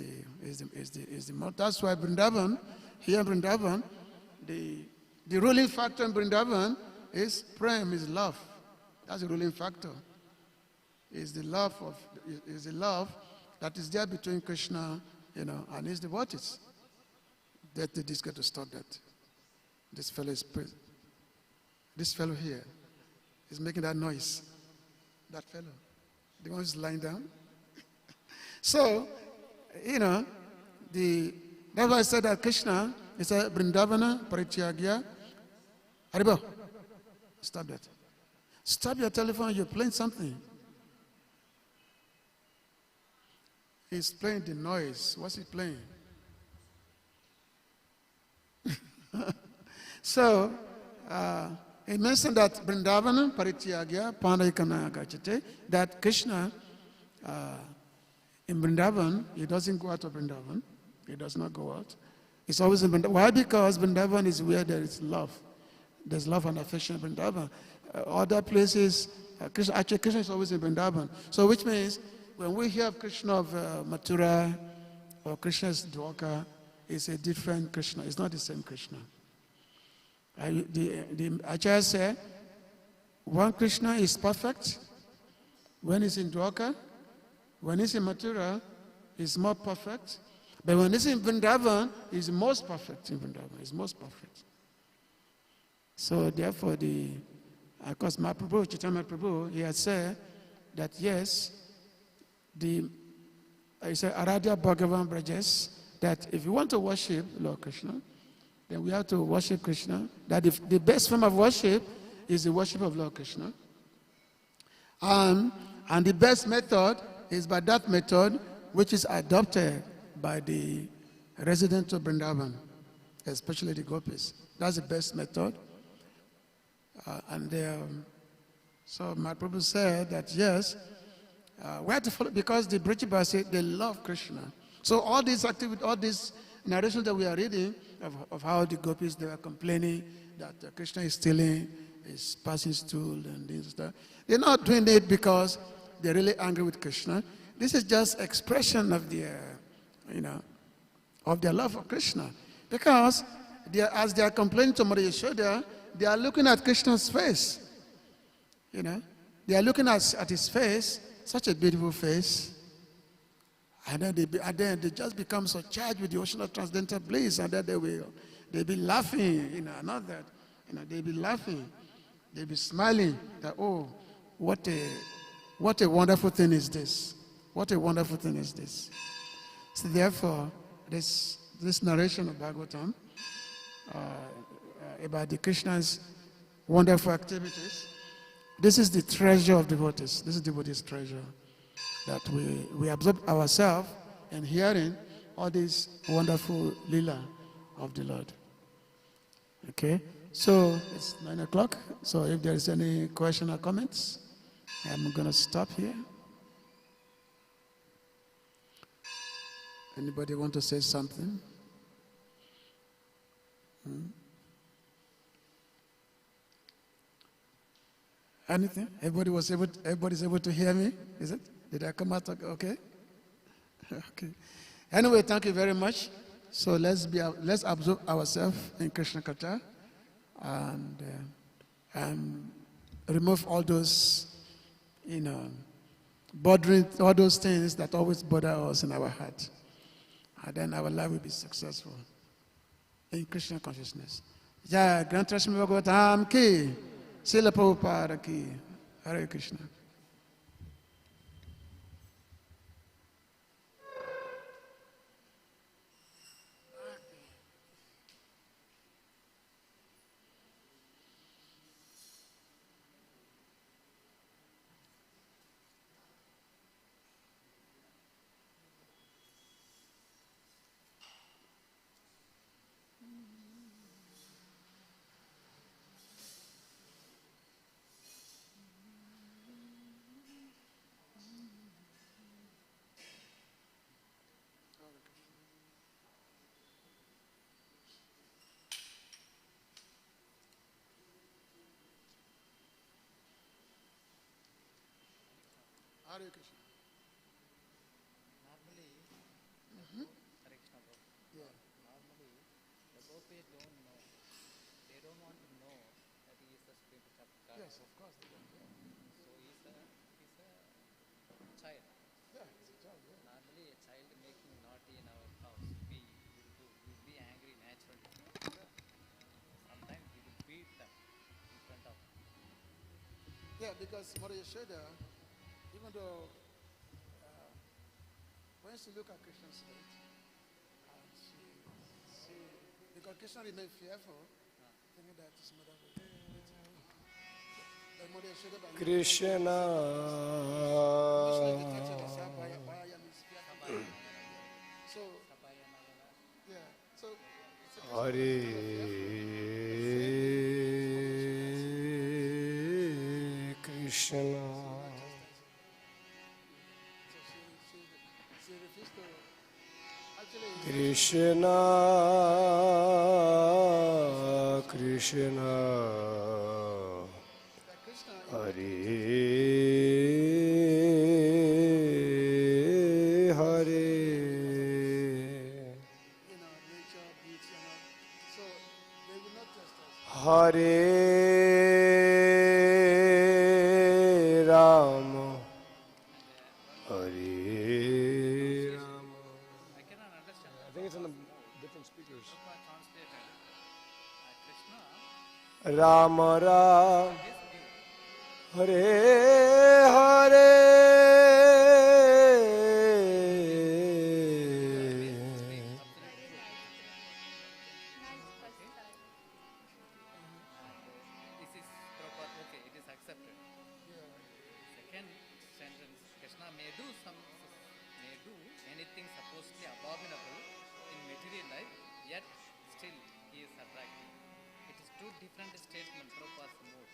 why Vrindavan, here in Vrindavan, the ruling factor in Vrindavan is prem, is love. That's the ruling factor. Is the love that is there between Krishna, and his devotees. That they just got to stop that. This fellow here is making that noise. That fellow, the one who's lying down. So, that's why I said that Krishna is a Vrindavana Parityagya. Haribo, stop that. Stop your telephone, you're playing something. He's playing the noise. What's he playing? So, he mentioned that Vrindavan Parityagya Pandayikana Gachate, that Krishna in Vrindavan, he doesn't go out of Vrindavan. He does not go out. He's always in Vrindavan. Why? Because Vrindavan is where there is love. There's love and affection in Vrindavan. Other places, Krishna is always in Vrindavan. So which means, when we hear of Krishna of Mathura or Krishna's Dwarka, it's a different Krishna. It's not the same Krishna. The Acharya said, one Krishna is perfect when he's in Dwarka. When he's in Mathura, he's more perfect. But when he's in Vrindavan, he's most perfect in Vrindavan. He's most perfect. So therefore, of course, Mahaprabhu, Chaitanya Mahaprabhu, he had said that yes, he said, Aradhya Bhagavan Brajas, that if you want to worship Lord Krishna, then we have to worship Krishna. That the best form of worship is the worship of Lord Krishna. And the best method is by that method which is adopted by the residents of Vrindavan, especially the gopis. That's the best method. So Mahaprabhu said that yes, we have to follow, because the Brajabasi, they love Krishna. So all these activities, all these narrations that we are reading of how the gopis, they were complaining that Krishna is stealing, is passing stool and this and that. They're not doing it because they're really angry with Krishna. This is just expression of their, of their love for Krishna. Because as they are complaining to Mother Yashoda, they are looking at Krishna's face. They are looking at his face, such a beautiful face. And then they just become so charged with the ocean of transcendental bliss, and then they'll be laughing, not that. They'll be laughing. They'll be smiling that, oh, what a wonderful thing is this. What a wonderful thing is this. So therefore, this narration of Bhagavatam about the Krishna's wonderful activities, this is the treasure of devotees. This is devotees' treasure. That we absorb ourselves in hearing all this wonderful lila of the Lord. Okay? So it's 9 o'clock. So if there is any question or comments, I'm going to stop here. Anybody want to say something? Anything? Everybody's able to hear me? Is it? Did I come out okay? Okay. Anyway, thank you very much. So let's absorb ourselves in Krishna Katha and remove all those, bothering, all those things that always bother us in our heart. And then our life will be successful in Krishna consciousness. Jai Grant Rashmi Bhagavatam ki, Srila Prabhupada ki, Hare Krishna. Hare Krishna. Normally, Gopis don't know. They don't want to know that he is the Supreme Personality of God. Yes, of course they don't care. So he's a child. Yeah, it's a child, yeah. Normally a child making naughty in our house, we will be angry naturally. Sometimes we will beat them in front of them. Yeah, because Mother Yashoda, even though when she look at Krishna's face, and she because Krishna remained fearful, thinking that his mother will beat him. But Mother Yashoda by Krishna initially detected as Bhaya means fearful. So, yeah, so it's a Hare Krishna So she refused to actually Krishna Krishna that Krishna Hare nature, beauty and all. So they will not test us. Hare Rama Hare Rama. I cannot understand. I think it's in the different speakers. Prabhupada translated Krishna Rama Rama is you. Hare Hare This is proper, okay, it is accepted. Second sentence, Krishna may do anything supposedly abominable in material life, yet still he is attractive. It is two different statements, Prabhupada's mood.